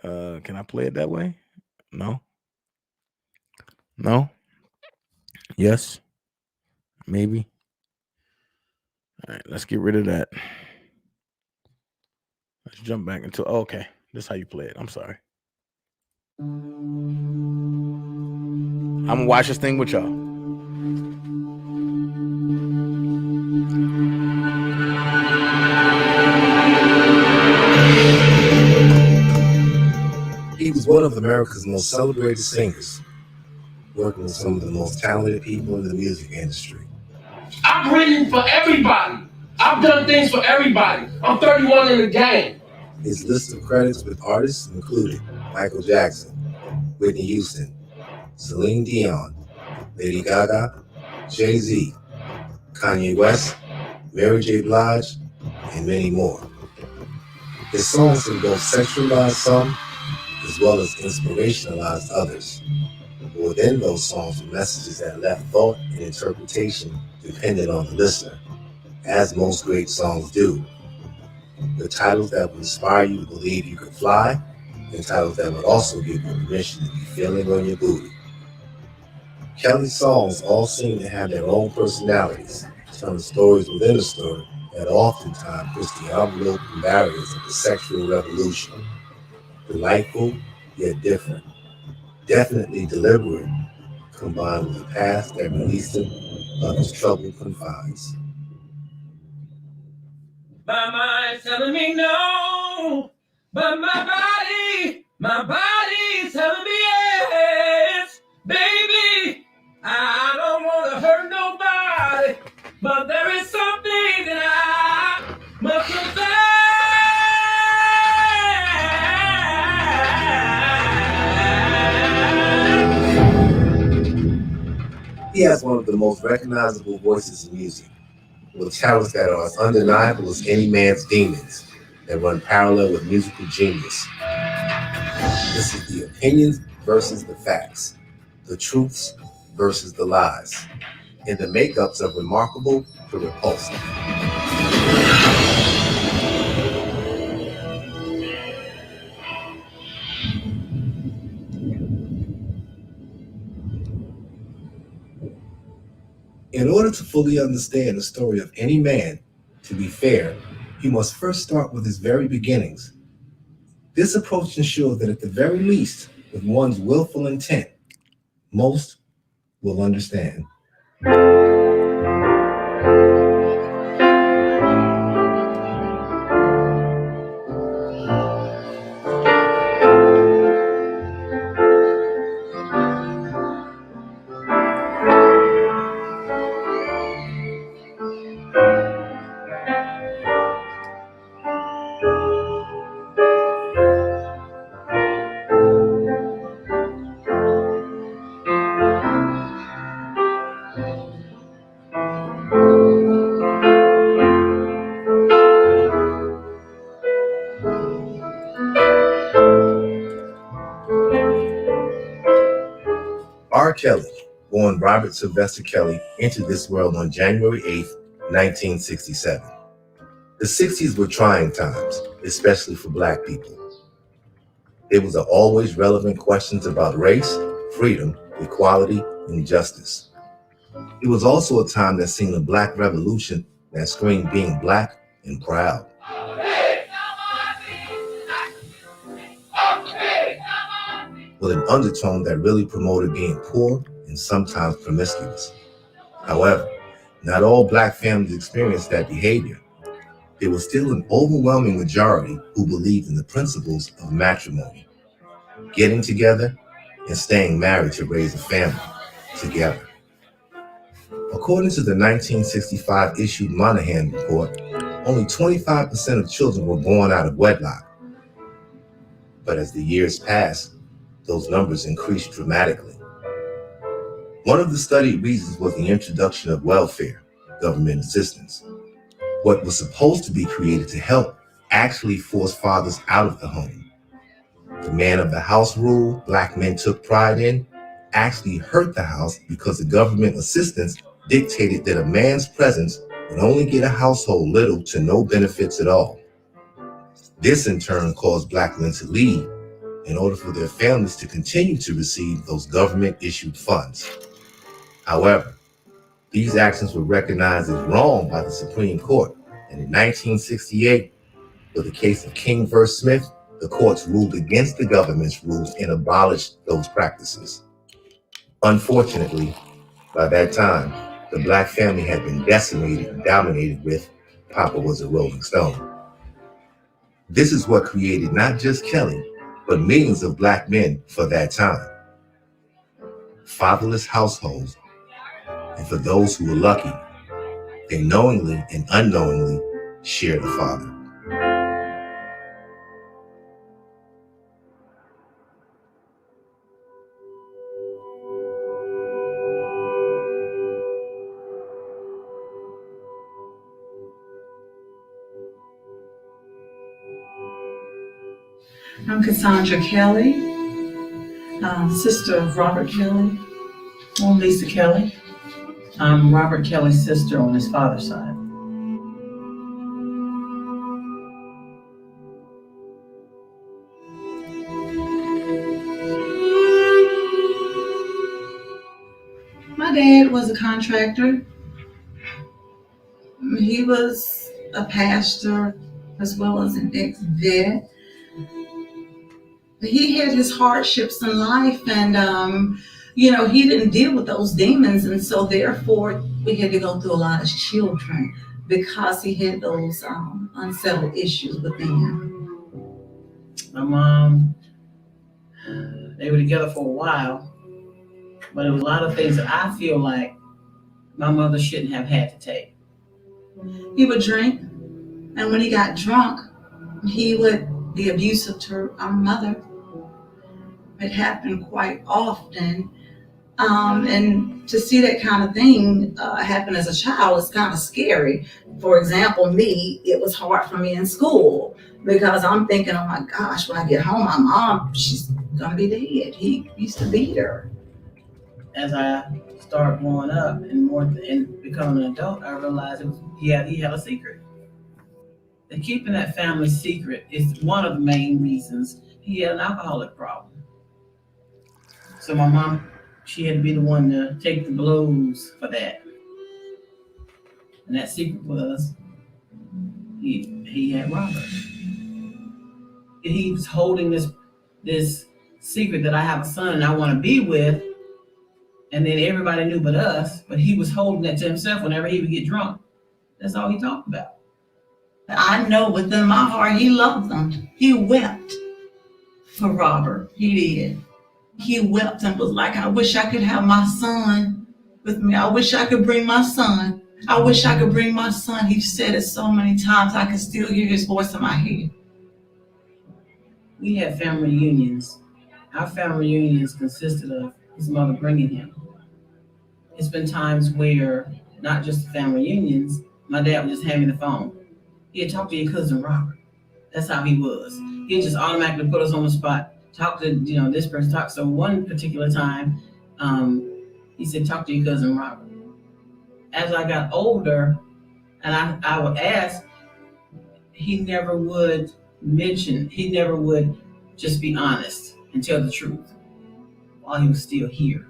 Can I play it that way? No. Yes. Maybe. All right, let's get rid of that. Let's jump back into okay. This is how you play it. I'm sorry. I'm gonna watch this thing with y'all. He was one of America's most celebrated singers, working with some of the most talented people in the music industry. I've written for everybody. I've done things for everybody. I'm 31 in the game. His list of credits with artists included Michael Jackson, Whitney Houston, Celine Dion, Lady Gaga, Jay-Z, Kanye West, Mary J. Blige, and many more. His songs have both sexualized some as well as inspirationalized others. But within those songs were messages that left thought and interpretation dependent on the listener, as most great songs do. The titles that would inspire you to believe you could fly, and titles that would also give you permission to be feeling on your booty. Kelly's songs all seem to have their own personalities, telling stories within a story that oftentimes push the envelope and barriers of the sexual revolution. Delightful, yet different. Definitely deliberate, combined with a past that released him of his troubled confines. My mind's telling me no, but my body's telling me yes. Baby, I don't want to hurt nobody, but there is something that I must confess. He has one of the most recognizable voices in music, with talents that are as undeniable as any man's demons, that run parallel with musical genius. This is the opinions versus the facts, the truths versus the lies, and the makeups of remarkable to repulsive. In order to fully understand the story of any man, to be fair, he must first start with his very beginnings. This approach ensures that at the very least, with one's willful intent, most will understand. R. Kelly, born Robert Sylvester Kelly, entered this world on January 8, 1967. The 60s were trying times, especially for Black people. There was always relevant questions about race, freedom, equality, and justice. It was also a time that seen a Black revolution that screamed being Black and proud. With an undertone that really promoted being poor and sometimes promiscuous. However, not all Black families experienced that behavior. There was still an overwhelming majority who believed in the principles of matrimony, getting together and staying married to raise a family together. According to the 1965 issued Monahan report, only 25% of children were born out of wedlock. But as the years passed, those numbers increased dramatically. One of the studied reasons was the introduction of welfare, government assistance. What was supposed to be created to help actually forced fathers out of the home. The man of the house rule Black men took pride in actually hurt the house because the government assistance dictated that a man's presence would only get a household little to no benefits at all. This in turn caused Black men to leave in order for their families to continue to receive those government-issued funds. However, these actions were recognized as wrong by the Supreme Court, and in 1968, with the case of King v. Smith, the courts ruled against the government's rules and abolished those practices. Unfortunately, by that time, the Black family had been decimated and dominated with Papa was a Rolling Stone. This is what created not just Kelly, but millions of Black men for that time. Fatherless households, and for those who were lucky, they knowingly and unknowingly shared a father. I'm Cassandra Kelly, sister of Robert Kelly. I'm Lisa Kelly. I'm Robert Kelly's sister on his father's side. My dad was a contractor. He was a pastor as well as an ex-vet. He had his hardships in life, and he didn't deal with those demons, and so therefore we had to go through a lot as children because he had those unsettled issues within him. My mom, they were together for a while, but there was a lot of things that I feel like my mother shouldn't have had to take. He would drink, and when he got drunk, he would be abusive to our mother. It happened quite often. And to see that kind of thing happen as a child is kind of scary. For example, me, it was hard for me in school because I'm thinking, oh my gosh, when I get home, my mom, she's gonna be dead. He used to beat her. As I started growing up and becoming an adult, I realized he had a secret. And keeping that family secret is one of the main reasons he had an alcoholic problem. So my mom, she had to be the one to take the blows for that. And that secret was he had Robert. He was holding this secret that I have a son and I want to be with. And then everybody knew but us, but he was holding that to himself whenever he would get drunk. That's all he talked about. I know within my heart he loved them. He wept for Robert. He did. He wept and was like, I wish I could have my son with me. I wish I could bring my son. I wish I could bring my son. He said it so many times, I can still hear his voice in my head. We had family reunions. Our family reunions consisted of his mother bringing him. It's been times where, not just the family reunions, my dad would just hand me the phone. He'd talk to your cousin Robert. That's how he was. He'd just automatically put us on the spot. Talk to, this person, talk. So one particular time, he said, talk to your cousin Robert. As I got older, and I would ask, he never would just be honest and tell the truth while he was still here.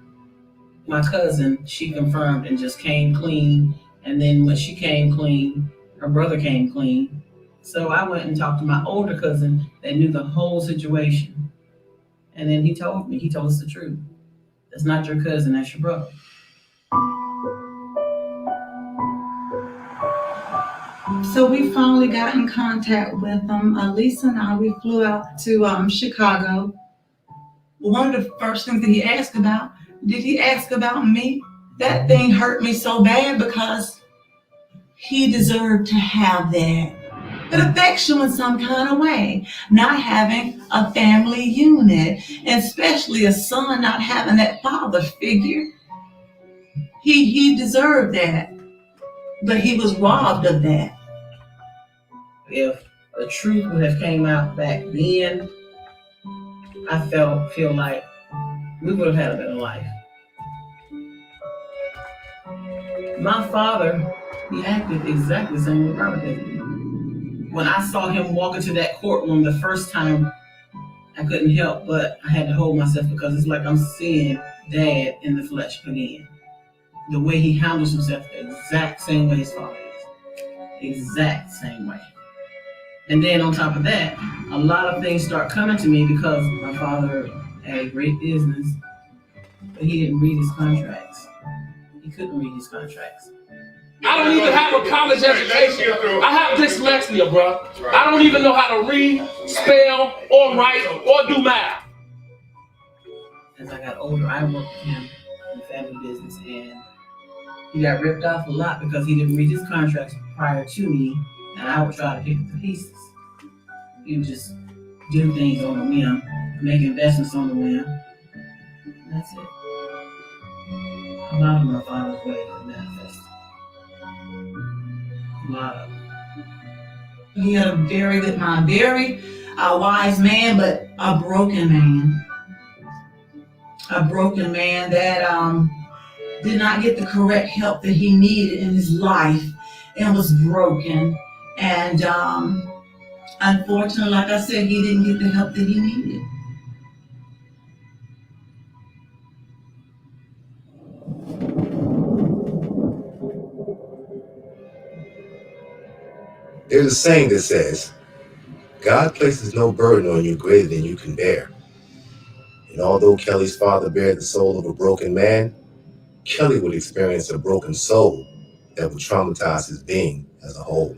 My cousin, she confirmed and just came clean. And then when she came clean, her brother came clean. So I went and talked to my older cousin that knew the whole situation. And then he told us the truth. That's not your cousin, that's your brother. So we finally got in contact with him. Lisa and I, we flew out to Chicago. One of the first things that he asked about, did he ask about me? That thing hurt me so bad because he deserved to have that. It affects you in some kind of way. Not having a family unit, and especially a son not having that father figure. He deserved that, but he was robbed of that. If the truth would have came out back then, I feel like we would have had a better life. My father, he acted exactly the same way Robert did. When I saw him walk into that courtroom the first time, I couldn't help but I had to hold myself, because it's like I'm seeing Dad in the flesh again. The way he handles himself, the exact same way his father is. Exact same way. And then on top of that, a lot of things start coming to me because my father had a great business, but he didn't read his contracts. He couldn't read his contracts. I don't even have a college education. I have dyslexia, bro. I don't even know how to read, spell, or write, or do math. As I got older, I worked with him in the family business, and he got ripped off a lot because he didn't read his contracts prior to me, and I would try to pick up the pieces. He would just do things on the whim, make investments on the whim. And that's it. A lot of my father's ways are manifested. A lot of them. He had a very good mind, very wise man, but a broken man. A broken man that did not get the correct help that he needed in his life and was broken. And unfortunately, like I said, he didn't get the help that he needed. There's a saying that says, God places no burden on you greater than you can bear. And although Kelly's father bared the soul of a broken man, Kelly would experience a broken soul that would traumatize his being as a whole.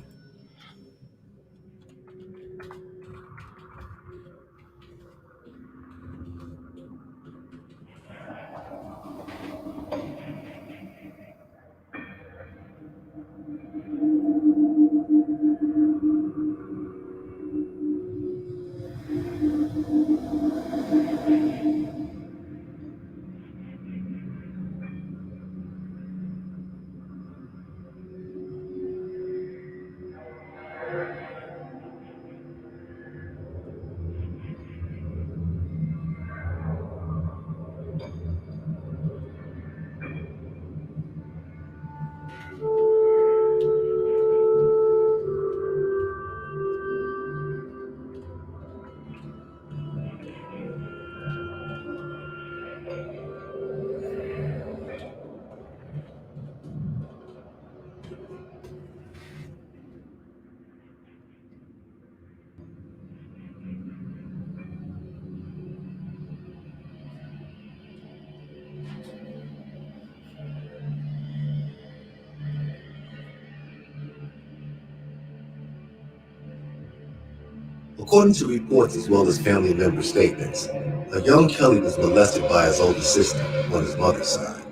According to reports as well as family member statements, a young Kelly was molested by his older sister on his mother's side.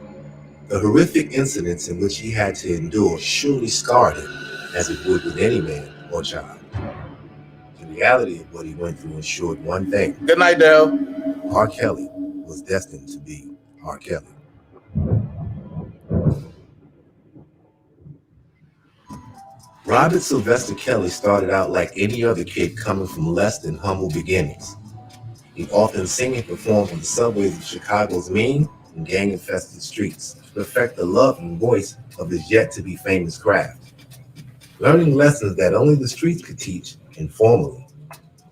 The horrific incidents in which he had to endure surely scarred him, as it would with any man or child. The reality of what he went through ensured one thing. Good night, Dale. R. Kelly was destined to be R. Kelly. Robert Sylvester Kelly started out like any other kid coming from less than humble beginnings. He'd often sing and perform on the subways of Chicago's mean and gang-infested streets to perfect the love and voice of his yet-to-be famous craft, learning lessons that only the streets could teach informally.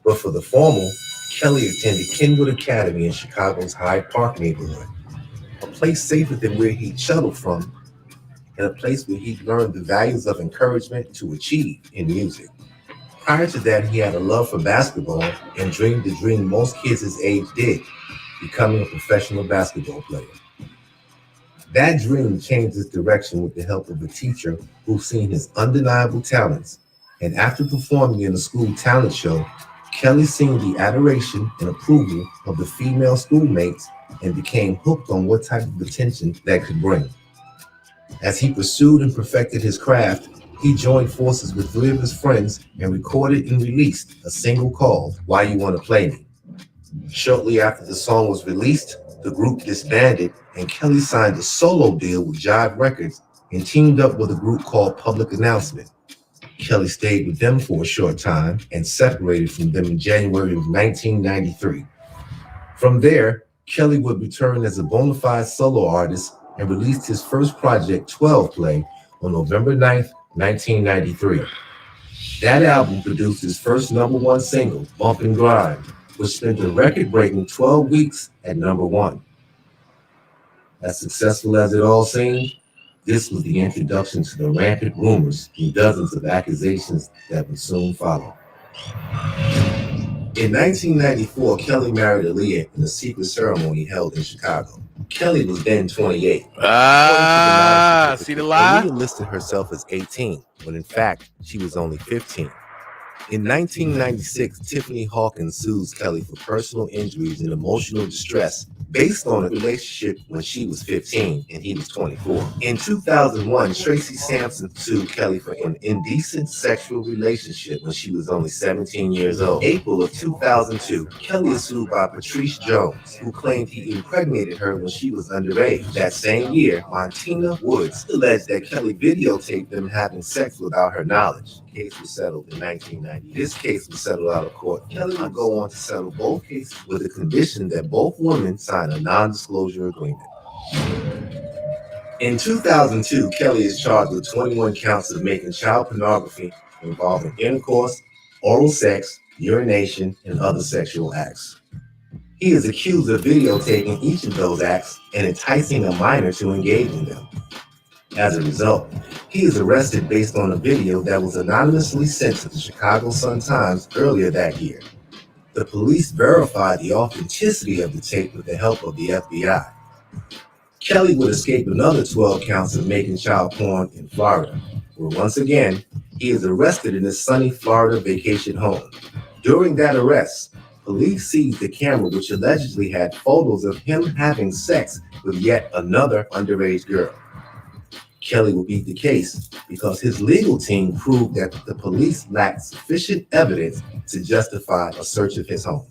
But for the formal, Kelly attended Kenwood Academy in Chicago's Hyde Park neighborhood, a place safer than where he'd shuttled from, and a place where he'd learned the values of encouragement to achieve in music. Prior to that, he had a love for basketball and dreamed the dream most kids his age did, becoming a professional basketball player. That dream changed his direction with the help of a teacher who'd seen his undeniable talents, and after performing in a school talent show, Kelly seen the adoration and approval of the female schoolmates and became hooked on what type of attention that could bring. As he pursued and perfected his craft, he joined forces with 3 of his friends and recorded and released a single called Why You Wanna Play Me. Shortly after the song was released, the group disbanded and Kelly signed a solo deal with Jive Records and teamed up with a group called Public Announcement. Kelly stayed with them for a short time and separated from them in January of 1993. From there, Kelly would return as a bona fide solo artist and released his first project, 12 Play, on November 9th, 1993. That album produced his first #1 single, Bump and Grind, which spent a record-breaking 12 weeks at #1. As successful as it all seemed, this was the introduction to the rampant rumors and dozens of accusations that would soon follow. In 1994, Kelly married Aaliyah in a secret ceremony held in Chicago. Kelly was then 28. See the lie? Aaliyah listed herself as 18, when in fact, she was only 15. In 1996, Tiffany Hawkins sues Kelly for personal injuries and emotional distress based on a relationship when she was 15 and he was 24. In 2001, Tracy Sampson sued Kelly for an indecent sexual relationship when she was only 17 years old. April of 2002, Kelly is sued by Patrice Jones, who claimed he impregnated her when she was underage. That same year, Montina Woods alleged that Kelly videotaped them having sex without her knowledge. The case was settled in 1990. This case was settled out of court. Kelly would go on to settle both cases with the condition that both women sign a non-disclosure agreement. In 2002, Kelly is charged with 21 counts of making child pornography involving intercourse, oral sex, urination, and other sexual acts. He is accused of videotaping each of those acts and enticing a minor to engage in them. As a result, he is arrested based on a video that was anonymously sent to the Chicago Sun-Times earlier that year. The police verified the authenticity of the tape with the help of the FBI. Kelly would escape another 12 counts of making child porn in Florida, where once again, he is arrested in his sunny Florida vacation home. During that arrest, police seized the camera which allegedly had photos of him having sex with yet another underage girl. Kelly would beat the case because his legal team proved that the police lacked sufficient evidence to justify a search of his home.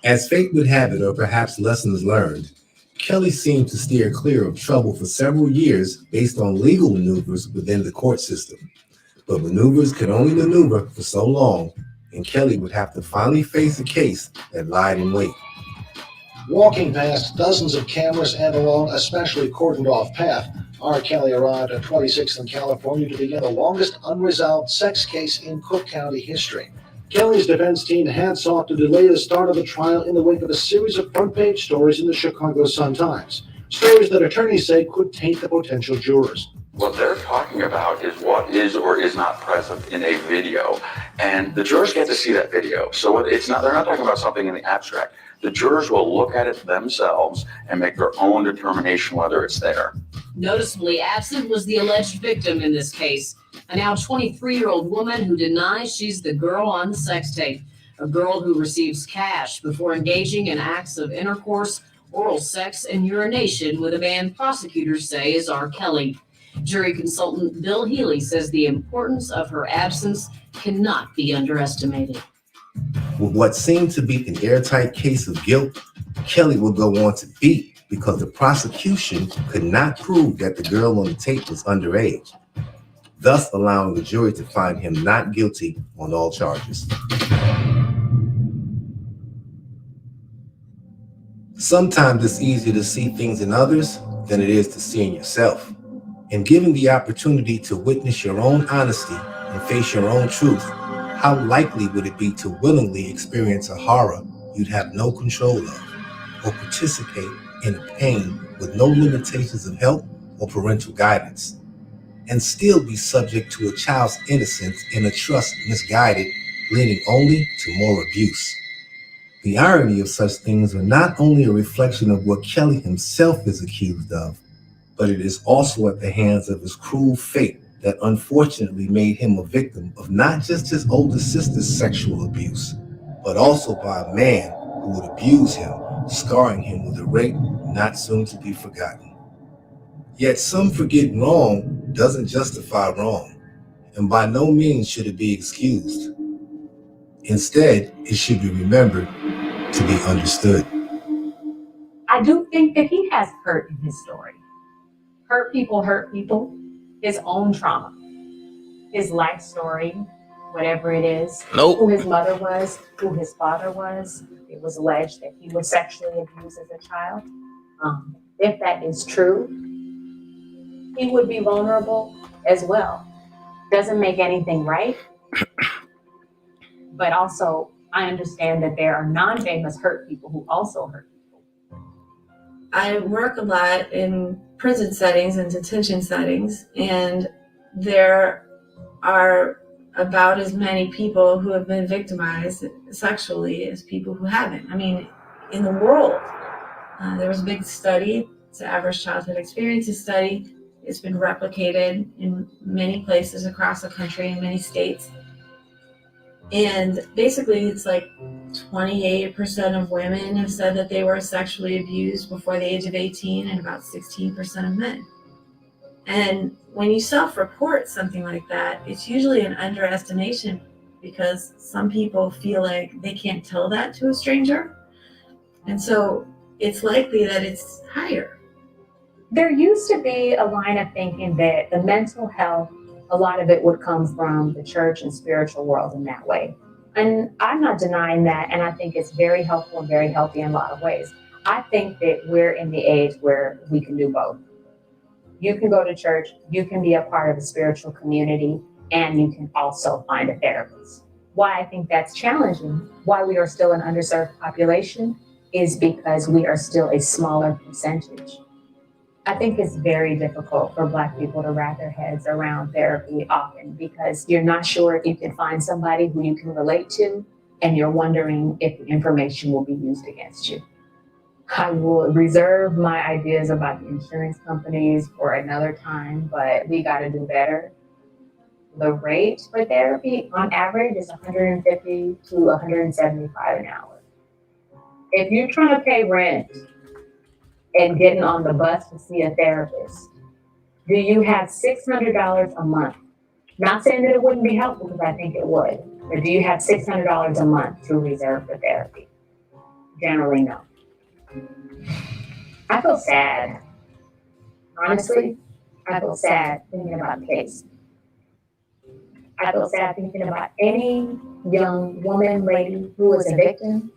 As fate would have it, or perhaps lessons learned, Kelly seemed to steer clear of trouble for several years based on legal maneuvers within the court system. But maneuvers could only maneuver for so long, and Kelly would have to finally face a case that lied in wait. Walking past dozens of cameras and along a specially cordoned off path, R. Kelly arrived at 26th in California to begin the longest unresolved sex case in Cook County history. Kelly's defense team had sought to delay the start of the trial in the wake of a series of front-page stories in the Chicago Sun-Times, stories that attorneys say could taint the potential jurors. What they're talking about is what is or is not present in a video, and the jurors get to see that video. So they're not talking about something in the abstract. The jurors will look at it themselves and make their own determination whether it's there. Noticeably absent was the alleged victim in this case, a now 23-year-old woman who denies she's the girl on the sex tape, a girl who receives cash before engaging in acts of intercourse, oral sex, and urination with a man prosecutors say is R. Kelly. Jury consultant Bill Healy says the importance of her absence cannot be underestimated. With what seemed to be an airtight case of guilt, Kelly would go on to beat because the prosecution could not prove that the girl on the tape was underage, thus allowing the jury to find him not guilty on all charges. Sometimes it's easier to see things in others than it is to see in yourself. And given the opportunity to witness your own honesty and face your own truth, how likely would it be to willingly experience a horror you'd have no control of, or participate in a pain with no limitations of help or parental guidance, and still be subject to a child's innocence and a trust misguided, leading only to more abuse? The irony of such things are not only a reflection of what Kelly himself is accused of, but it is also at the hands of his cruel fate that unfortunately made him a victim of not just his older sister's sexual abuse, but also by a man who would abuse him, scarring him with a rape not soon to be forgotten. Yet some forget wrong doesn't justify wrong, and by no means should it be excused. Instead, it should be remembered to be understood. I do think that he has hurt in his story. Hurt people, his own trauma, his life story, whatever it is, Nope. who his mother was, who his father was. It was alleged that he was sexually abused as a child. If that is true, he would be vulnerable as well. Doesn't make anything right. But also, I understand that there are non-famous hurt people who also hurt people. I work a lot in prison settings and detention settings, and there are about as many people who have been victimized sexually as people who haven't. I mean, in the world, there was a big study, it's the Average Childhood Experiences study. It's been replicated in many places across the country, in many states. And basically, it's like 28% of women have said that they were sexually abused before the age of 18, and about 16% of men. And when you self-report something like that, it's usually an underestimation because some people feel like they can't tell that to a stranger. And so it's likely that it's higher. There used to be a line of thinking that the mental health, a lot of it would come from the church and spiritual world in that way. And I'm not denying that, and I think it's very helpful and very healthy in a lot of ways. I think that we're in the age where we can do both. You can go to church, you can be a part of a spiritual community, and you can also find a therapist. Why I think that's challenging, why we are still an underserved population, is because we are still a smaller percentage. I think it's very difficult for Black people to wrap their heads around therapy often because you're not sure if you can find somebody who you can relate to, and you're wondering if the information will be used against you. I will reserve my ideas about the insurance companies for another time, but we got to do better. The rate for therapy on average is $150 to $175 an hour. If you're trying to pay rent and getting on the bus to see a therapist, do you have $600 a month? Not saying that it wouldn't be helpful, because I think it would, but do you have $600 a month to reserve for therapy? Generally, no. I feel sad. Honestly, I feel sad thinking about the case. I feel sad thinking about any young woman, lady who was a victim.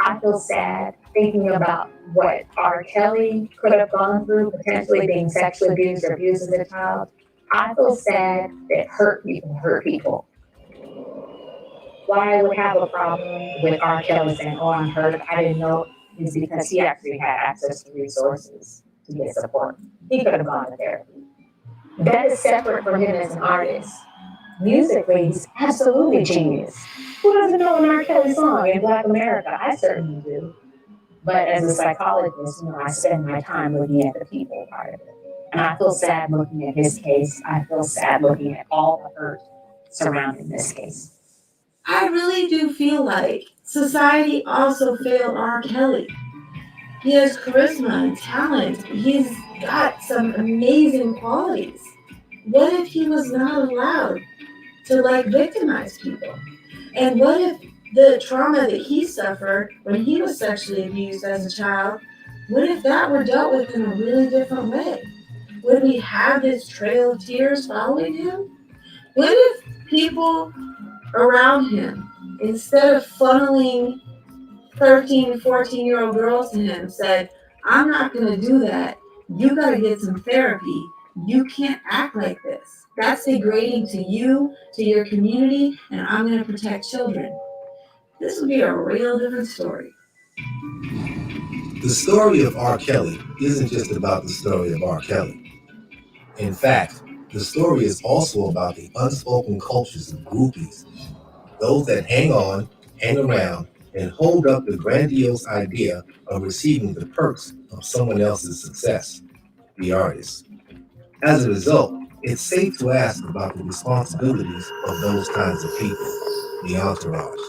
I feel sad thinking about what R. Kelly could have gone through, potentially being sexually abused or abused as a child. I feel sad that hurt people hurt people. Why I would have a problem with R. Kelly saying, "Oh, I'm hurt, I didn't know," is because he actually had access to resources to get support. He could have gone to therapy. That is separate from him as an artist. Musically, he's absolutely genius. Who doesn't know an R. Kelly song in Black America? I certainly do. But as a psychologist, I spend my time looking at the people part of it. And I feel sad looking at his case. I feel sad looking at all the hurt surrounding this case. I really do feel like society also failed R. Kelly. He has charisma and talent. He's got some amazing qualities. What if he was not allowed to victimize people? And what if the trauma that he suffered when he was sexually abused as a child, what if that were dealt with in a really different way? Would we have this trail of tears following him? What if people around him, instead of funneling 13, 14-year-old girls to him, said, "I'm not going to do that. You got to get some therapy. You can't act like this. That's degrading to you, to your community, and I'm going to protect children." This would be a real different story. The story of R. Kelly isn't just about the story of R. Kelly. In fact, the story is also about the unspoken cultures of groupies, those that hang on, hang around, and hold up the grandiose idea of receiving the perks of someone else's success, the artist. As a result, it's safe to ask about the responsibilities of those kinds of people, the entourage,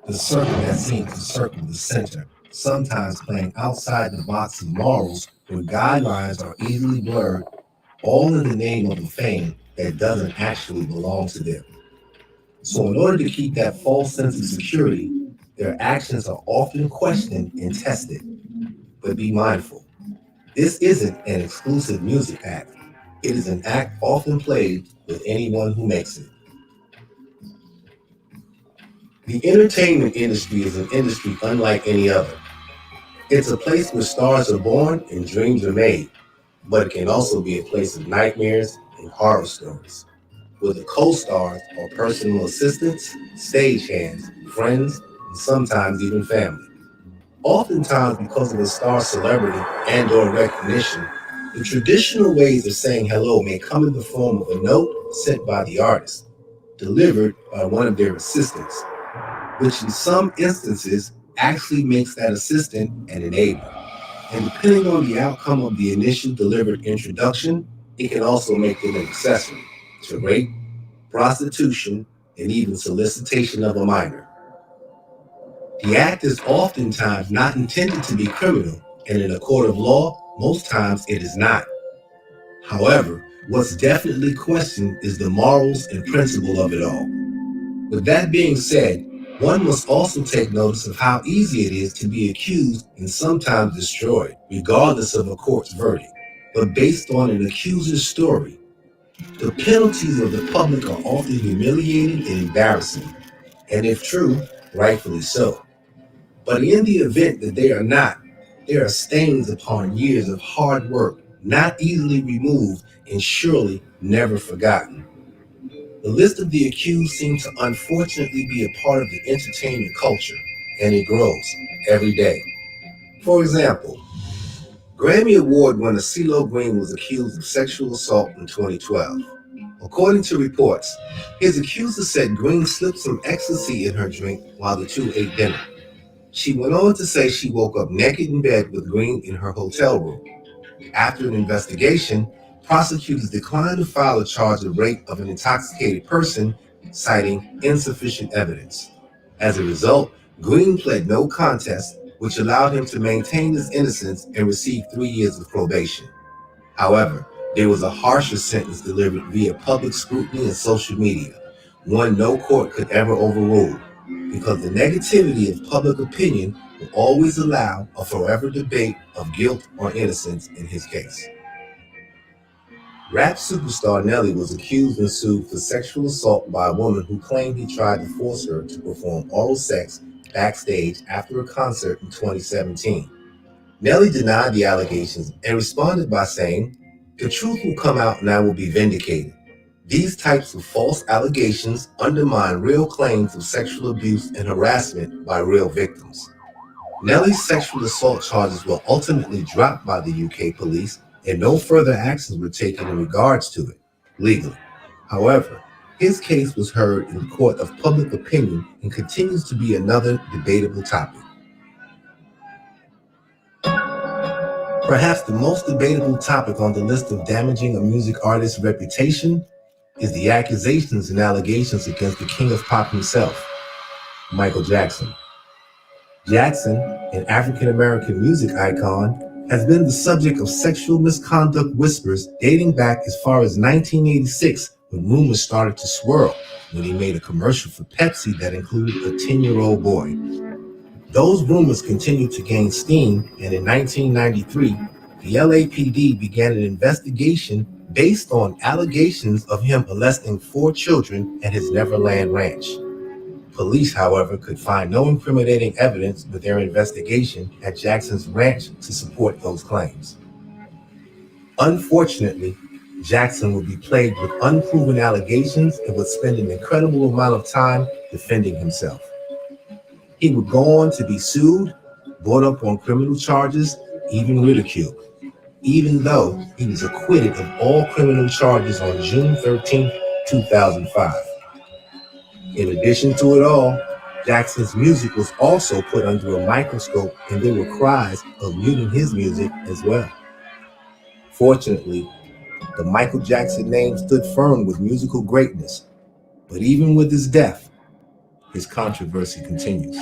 the circle that seems to circle the center, sometimes playing outside the box of morals where guidelines are easily blurred all in the name of a fame that doesn't actually belong to them. So in order to keep that false sense of security, their actions are often questioned and tested. But be mindful, this isn't an exclusive music act. It is an act often played with anyone who makes it. The entertainment industry is an industry unlike any other. It's a place where stars are born and dreams are made, but it can also be a place of nightmares and horror stories, where the co-stars are personal assistants, stagehands, friends, and sometimes even family. Oftentimes, because of a star's celebrity and or recognition, the traditional ways of saying hello may come in the form of a note sent by the artist, delivered by one of their assistants, which in some instances actually makes that assistant an enabler. And depending on the outcome of the initial delivered introduction, it can also make them an accessory to rape, prostitution, and even solicitation of a minor. The act is oftentimes not intended to be criminal, and in a court of law, most times it is not. However, what's definitely questioned is the morals and principle of it all. With that being said, one must also take notice of how easy it is to be accused and sometimes destroyed, regardless of a court's verdict. But based on an accuser's story, the penalties of the public are often humiliating and embarrassing, and if true, rightfully so. But in the event that they are not, there are stains upon years of hard work, not easily removed and surely never forgotten. The list of the accused seems to unfortunately be a part of the entertainment culture, and it grows every day. For example, Grammy Award winner CeeLo Green was accused of sexual assault in 2012. According to reports, his accuser said Green slipped some ecstasy in her drink while the two ate dinner. She went on to say she woke up naked in bed with Green in her hotel room. After an investigation, prosecutors declined to file a charge of rape of an intoxicated person, citing insufficient evidence. As a result, Green pled no contest, which allowed him to maintain his innocence and receive 3 years of probation. However, there was a harsher sentence delivered via public scrutiny and social media, one no court could ever overrule, because the negativity of public opinion will always allow a forever debate of guilt or innocence in his case. Rap superstar Nelly was accused and sued for sexual assault by a woman who claimed he tried to force her to perform oral sex backstage after a concert in 2017. Nelly denied the allegations and responded by saying, "The truth will come out and I will be vindicated. These types of false allegations undermine real claims of sexual abuse and harassment by real victims." Nelly's sexual assault charges were ultimately dropped by the UK police, and no further actions were taken in regards to it, legally. However, his case was heard in the court of public opinion and continues to be another debatable topic. Perhaps the most debatable topic on the list of damaging a music artist's reputation is the accusations and allegations against the king of pop himself, Michael Jackson. Jackson, an African-American music icon, has been the subject of sexual misconduct whispers dating back as far as 1986, when rumors started to swirl when he made a commercial for Pepsi that included a 10-year-old boy. Those rumors continued to gain steam, and in 1993, the LAPD began an investigation based on allegations of him molesting 4 children at his Neverland Ranch. Police, however, could find no incriminating evidence with their investigation at Jackson's ranch to support those claims. Unfortunately, Jackson would be plagued with unproven allegations and would spend an incredible amount of time defending himself. He would go on to be sued, brought up on criminal charges, even ridiculed, even though he was acquitted of all criminal charges on June 13, 2005. In addition to it all, Jackson's music was also put under a microscope, and there were cries of muting his music as well. Fortunately, the Michael Jackson name stood firm with musical greatness, but even with his death, his controversy continues.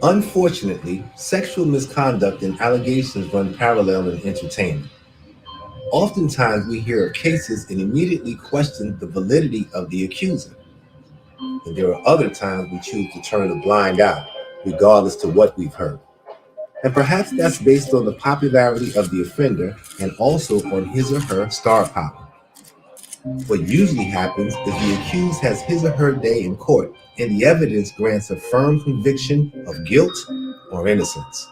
Unfortunately, sexual misconduct and allegations run parallel in entertainment. Oftentimes, we hear of cases and immediately question the validity of the accuser. And there are other times we choose to turn a blind eye, regardless to what we've heard. And perhaps that's based on the popularity of the offender and also on his or her star power. What usually happens is the accused has his or her day in court, and the evidence grants a firm conviction of guilt or innocence.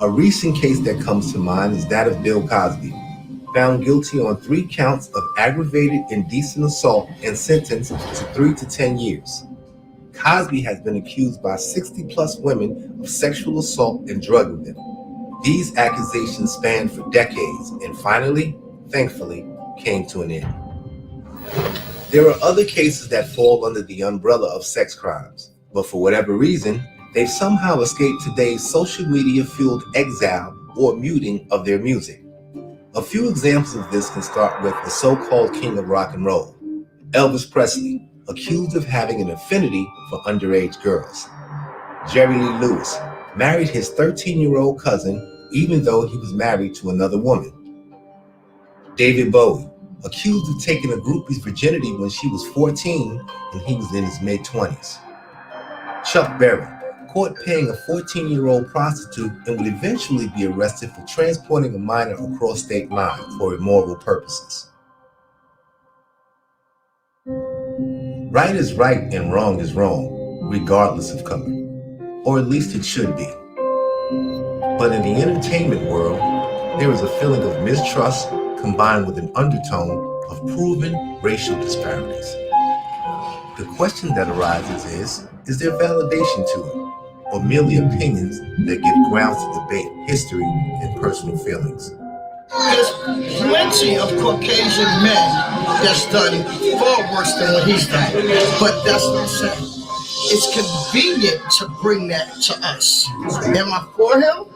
A recent case that comes to mind is that of Bill Cosby, found guilty on 3 counts of aggravated indecent assault and sentenced to 3 to 10 years. Cosby has been accused by 60-plus women of sexual assault and drugging them. These accusations spanned for decades and finally, thankfully, came to an end. There are other cases that fall under the umbrella of sex crimes, but for whatever reason, they've somehow escaped today's social media-fueled exile or muting of their music. A few examples of this can start with the so-called king of rock and roll, Elvis Presley, accused of having an affinity for underage girls. Jerry Lee Lewis married his 13-year-old cousin even though he was married to another woman. David Bowie, accused of taking a groupie's virginity when she was 14 and he was in his mid-20s. Chuck Berry, caught paying a 14-year-old prostitute and would eventually be arrested for transporting a minor across state lines for immoral purposes. Right is right and wrong is wrong, regardless of color, or at least it should be. But in the entertainment world, there is a feeling of mistrust combined with an undertone of proven racial disparities. The question that arises is there validation to it, or merely opinions that give grounds to debate history and personal feelings? There's plenty of Caucasian men that's done far worse than what he's done, but that's what I'm saying. It's convenient to bring that to us. Am I for him?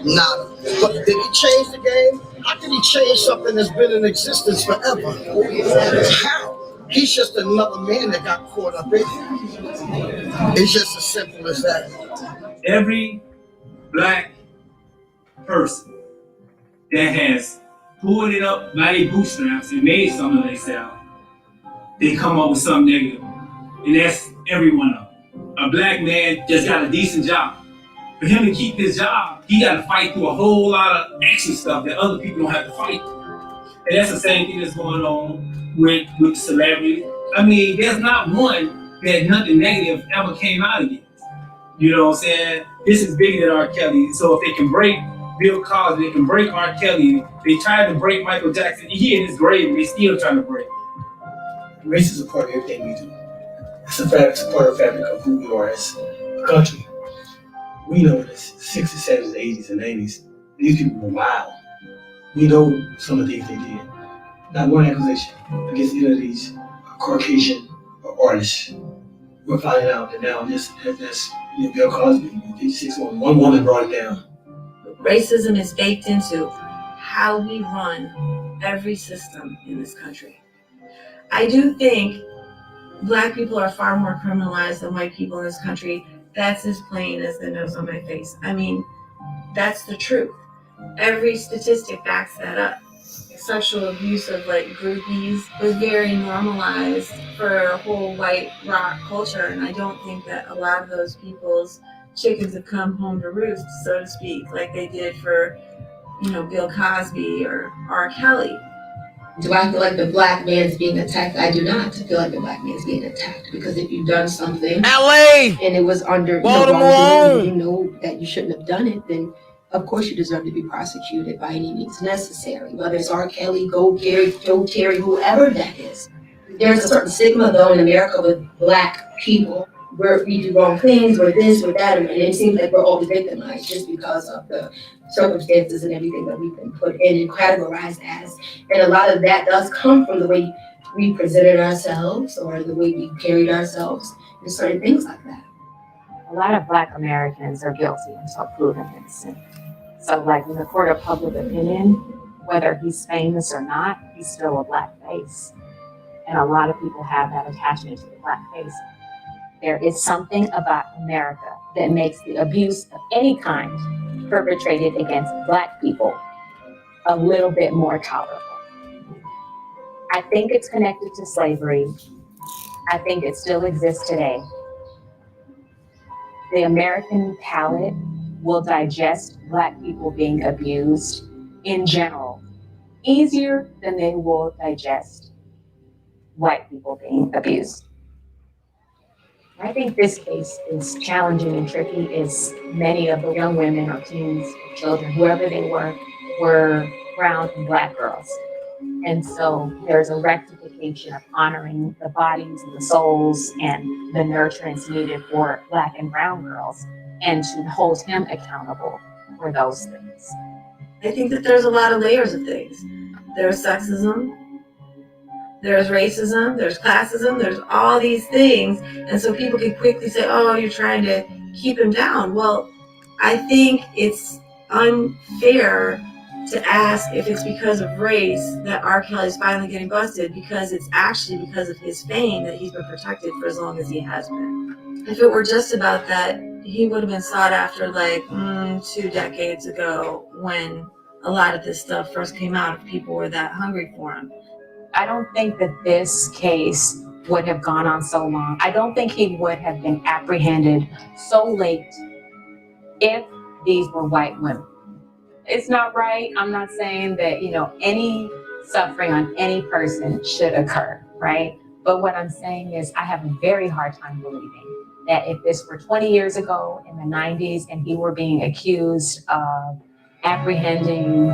Nada. But did he change the game? How can he change something that's been in existence forever? How? He's just another man that got caught up in it. It's just as simple as that. Every black person that has pulled it up by their bootstraps and made something of themselves, they come up with something negative. And that's every one of them. A black man just got a decent job. For him to keep his job, he got to fight through a whole lot of extra stuff that other people don't have to fight. And that's the same thing that's going on with celebrities. I mean, there's not one that nothing negative ever came out of it. You know what I'm saying? This is bigger than R. Kelly. So if they can break Bill Cosby, they can break R. Kelly. They tried to break Michael Jackson. He in his grave, they still trying to break. Race is a part of everything we do. It's a part of the fabric of who we are as a country. We know in the 60s, 70s, 80s, and 90s, these people were wild. We know some of the things they did. Not one accusation against either of these Caucasian artists. We're finding out that now that's Bill Cosby, one woman brought it down. Racism is baked into how we run every system in this country. I do think Black people are far more criminalized than white people in this country. That's as plain as the nose on my face. I mean, that's the truth. Every statistic backs that up. Sexual abuse of like groupies was very normalized for a whole white rock culture, and I don't think that a lot of those people's chickens have come home to roost, so to speak, like they did for, Bill Cosby or R. Kelly. Do I feel like the Black man is being attacked? I do not feel like the Black man is being attacked, because if you've done something LA and it was under Baltimore, you know that you shouldn't have done it, then of course you deserve to be prosecuted by any means necessary. Whether it's R. Kelly, Joe Terry, whoever that is. There's a certain stigma though in America with Black people where we do wrong things, or this or that, and it seems like we're all victimized just because of the circumstances and everything that we've been put in and categorized as. And a lot of that does come from the way we presented ourselves or the way we carried ourselves and certain things like that. A lot of Black Americans are guilty until proven innocent. So like in the court of public opinion, whether he's famous or not, he's still a Black face. And a lot of people have that attachment to the Black face. There is something about America that makes the abuse of any kind perpetrated against Black people a little bit more tolerable. I think it's connected to slavery. I think it still exists today. The American palate will digest Black people being abused in general easier than they will digest white people being abused. I think this case is challenging and tricky as many of the young women or teens, or children, whoever they were brown and Black girls. And so there's a rectification of honoring the bodies and the souls and the nurturance needed for Black and brown girls, and to hold him accountable for those things. I think that there's a lot of layers of things. There's sexism, there's racism, there's classism, there's all these things. And so people can quickly say, oh, you're trying to keep him down. Well, I think it's unfair to ask if it's because of race that R. Kelly is finally getting busted, because it's actually because of his fame that he's been protected for as long as he has been. If it were just about that, he would have been sought after like 2 decades ago when a lot of this stuff first came out, if people were that hungry for him. I don't think that this case would have gone on so long. I don't think he would have been apprehended so late if these were white women. It's not right. I'm not saying that, any suffering on any person should occur, right? But what I'm saying is I have a very hard time believing that if this were 20 years ago in the 90s and he were being accused of apprehending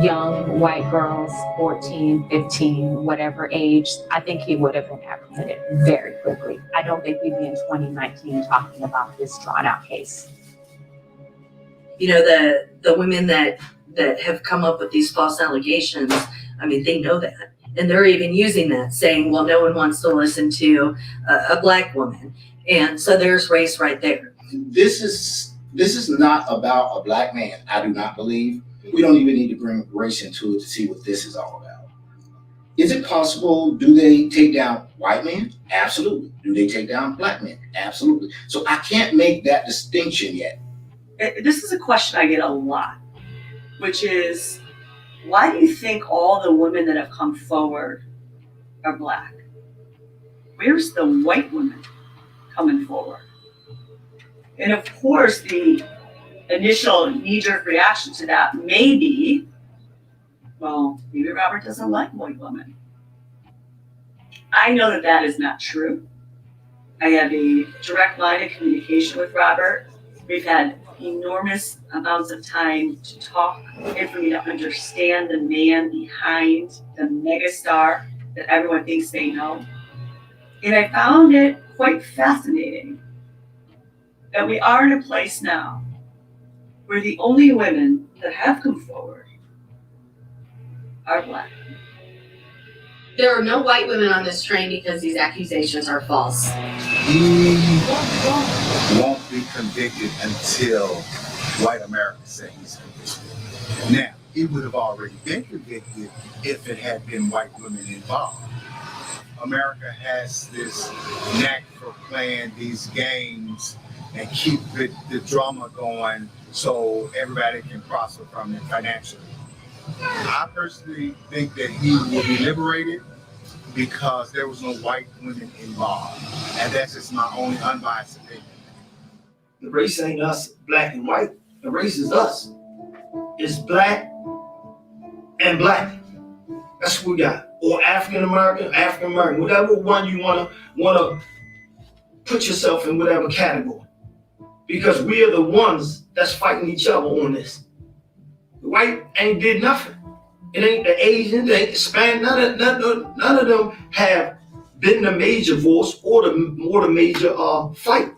young white girls, 14, 15, whatever age, I think he would have been apprehended very quickly. I don't think we'd be in 2019 talking about this drawn out case. The women that have come up with these false allegations, I mean, they know that. And they're even using that, saying, well, no one wants to listen to a Black woman. And so there's race right there. This is not about a Black man, I do not believe. We don't even need to bring race into it to see what this is all about. Is it possible? Do they take down white men? Absolutely. Do they take down Black men? Absolutely. So I can't make that distinction yet. This is a question I get a lot, which is, why do you think all the women that have come forward are Black? Where's the white women coming forward? And of course, the initial knee-jerk reaction to that may be, well, maybe Robert doesn't like white women. I know that that is not true. I have a direct line of communication with Robert. We've had enormous amounts of time to talk and for me to understand the man behind the megastar that everyone thinks they know. And I found it quite fascinating that we are in a place now where the only women that have come forward are Black. There are no white women on this train because these accusations are false. He won't be convicted until white America says he's convicted. Now, he would have already been convicted if it had been white women involved. America has this knack for playing these games and keep the drama going so everybody can prosper from it financially. I personally think that he will be liberated because there was no white women involved. And that's just my only unbiased opinion. The race ain't us, Black and white. The race is us. It's Black and Black. That's what we got. Or African American, whatever one you wanna put yourself in, whatever category. Because we are the ones that's fighting each other on this. The white ain't did nothing. It ain't the Asians, it ain't the Spanish, none of them have been the major force or the major fight.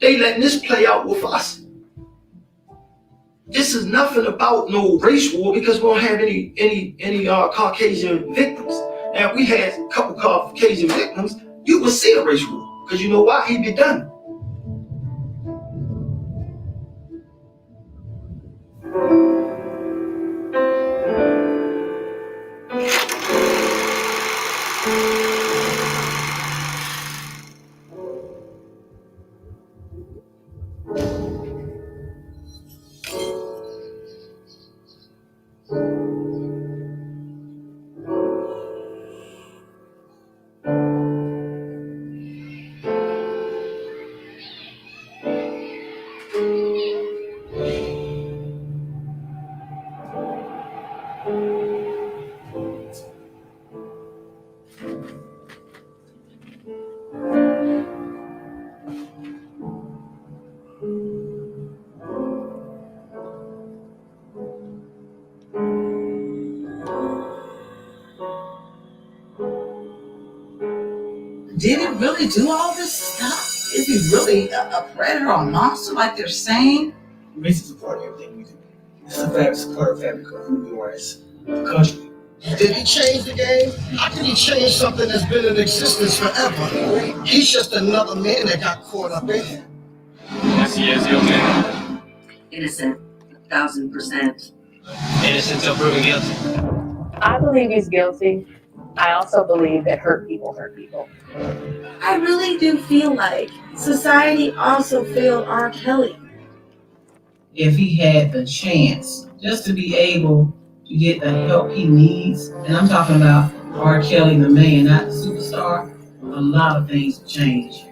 They letting this play out with us. This is nothing about no race war because we don't have any Caucasian victims. Now, if we had a couple Caucasian victims, you would see a race war. Because you know why? He'd be done. did he really do all this stuff? Is he really a predator or a monster like they're saying? Race is a part of everything we do. It's a part of fabric of who we are as a country. Did he change the game? How can he change something that's been in existence forever? He's just another man that got caught up in it. Yes, he is, young man. Innocent, 1,000%. Innocent until proven guilty. I believe he's guilty. I also believe that hurt people hurt people. I really do feel like society also failed R. Kelly. If he had the chance just to be able to get the help he needs, and I'm talking about R. Kelly, the man, not the superstar, a lot of things would change.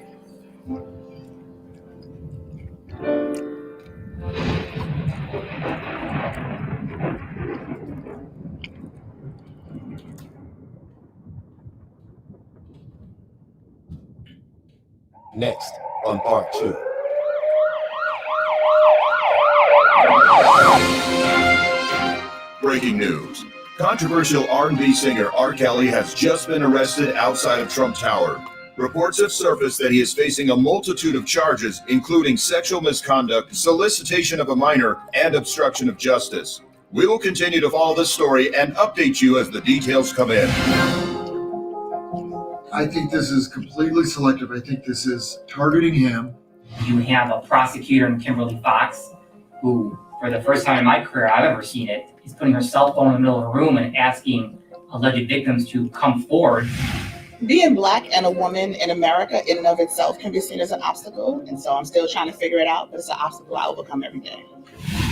Next on part 2. Breaking news. Controversial R&B singer R. Kelly has just been arrested outside of Trump Tower. Reports have surfaced that he is facing a multitude of charges, including sexual misconduct, solicitation of a minor, and obstruction of justice. We will continue to follow this story and update you as the details come in. I think this is completely selective. I think this is targeting him. You have a prosecutor in Kimberly Fox who, for the first time in my career I've ever seen it, is putting her cell phone in the middle of a room and asking alleged victims to come forward. Being Black and a woman in America in and of itself can be seen as an obstacle. And so I'm still trying to figure it out, but it's an obstacle I overcome every day.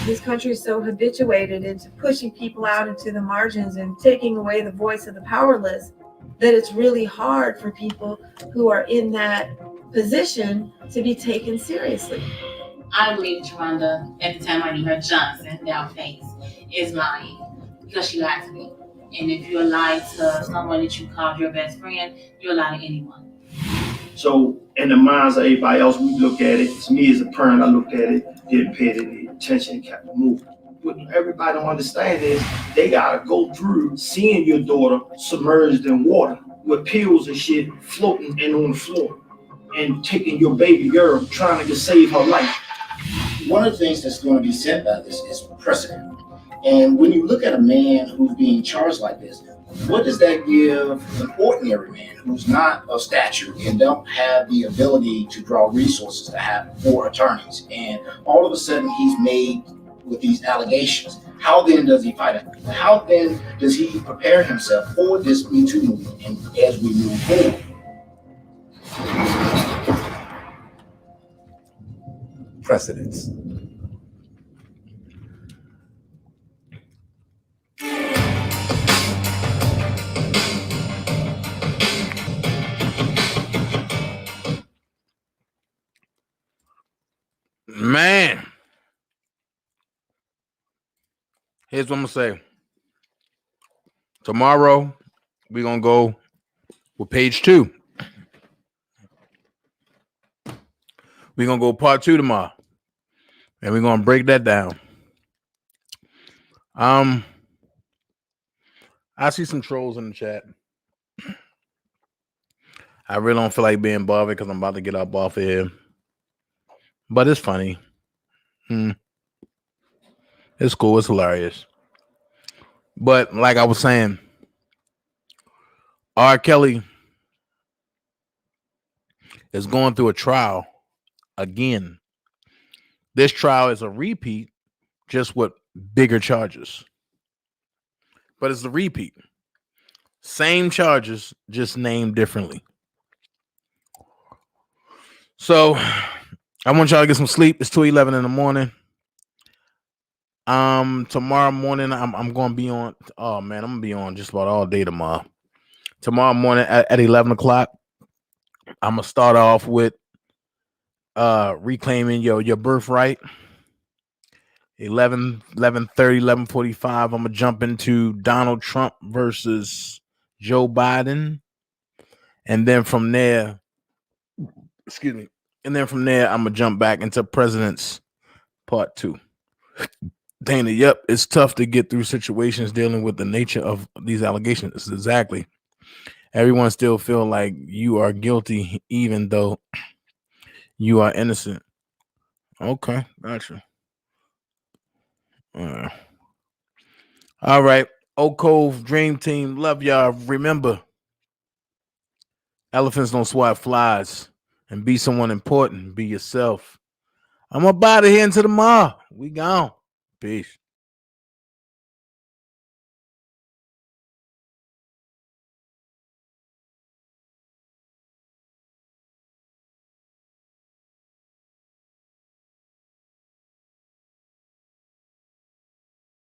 This country is so habituated into pushing people out into the margins and taking away the voice of the powerless that it's really hard for people who are in that position to be taken seriously. I believe Sharonda, at the time I knew her, Johnson, now Face, is lying because she lied to me. And if you lie to someone that you called your best friend, you're lying to anyone. So in the minds of everybody else, we look at it. To me as a parent, I looked at it, didn't pay it any attention, and kept moving. What everybody don't understand is they gotta go through seeing your daughter submerged in water with pills and shit floating and on the floor, and taking your baby girl, trying to save her life. One of the things that's going to be said about this is precedent. And when you look at a man who's being charged like this, what does that give an ordinary man who's not of stature and don't have the ability to draw resources to have 4 attorneys? And all of a sudden he's made with these allegations. How then does he fight it? How then does he prepare himself for this Me Too movement and as we move forward? Precedents. Man, here's what I'm gonna say. Tomorrow, we're gonna go with page 2. We're gonna go part 2 tomorrow, and we're gonna break that down. I see some trolls in the chat. I really don't feel like being bothered because I'm about to get up off of here. But it's funny. It's cool. It's hilarious. But like I was saying, R. Kelly is going through a trial again. This trial is a repeat, just with bigger charges. But it's a repeat. Same charges, just named differently. So I want y'all to get some sleep. It's 2:11 in the morning. Tomorrow morning I'm gonna be on. Oh man, I'm gonna be on just about all day tomorrow. Tomorrow morning at 11 o'clock, I'm gonna start off with reclaiming your birthright. 11:30, 11:45. I'm gonna jump into Donald Trump versus Joe Biden, and then from there, I'm gonna jump back into President's Part 2. Dana, yep, it's tough to get through situations dealing with the nature of these allegations. Exactly. Everyone still feel like you are guilty, even though you are innocent. Okay, gotcha. All right. Oak Cove Dream Team, love y'all. Remember, elephants don't swat flies. And be someone important. Be yourself. I'm about to head into the mall. We gone. Peace.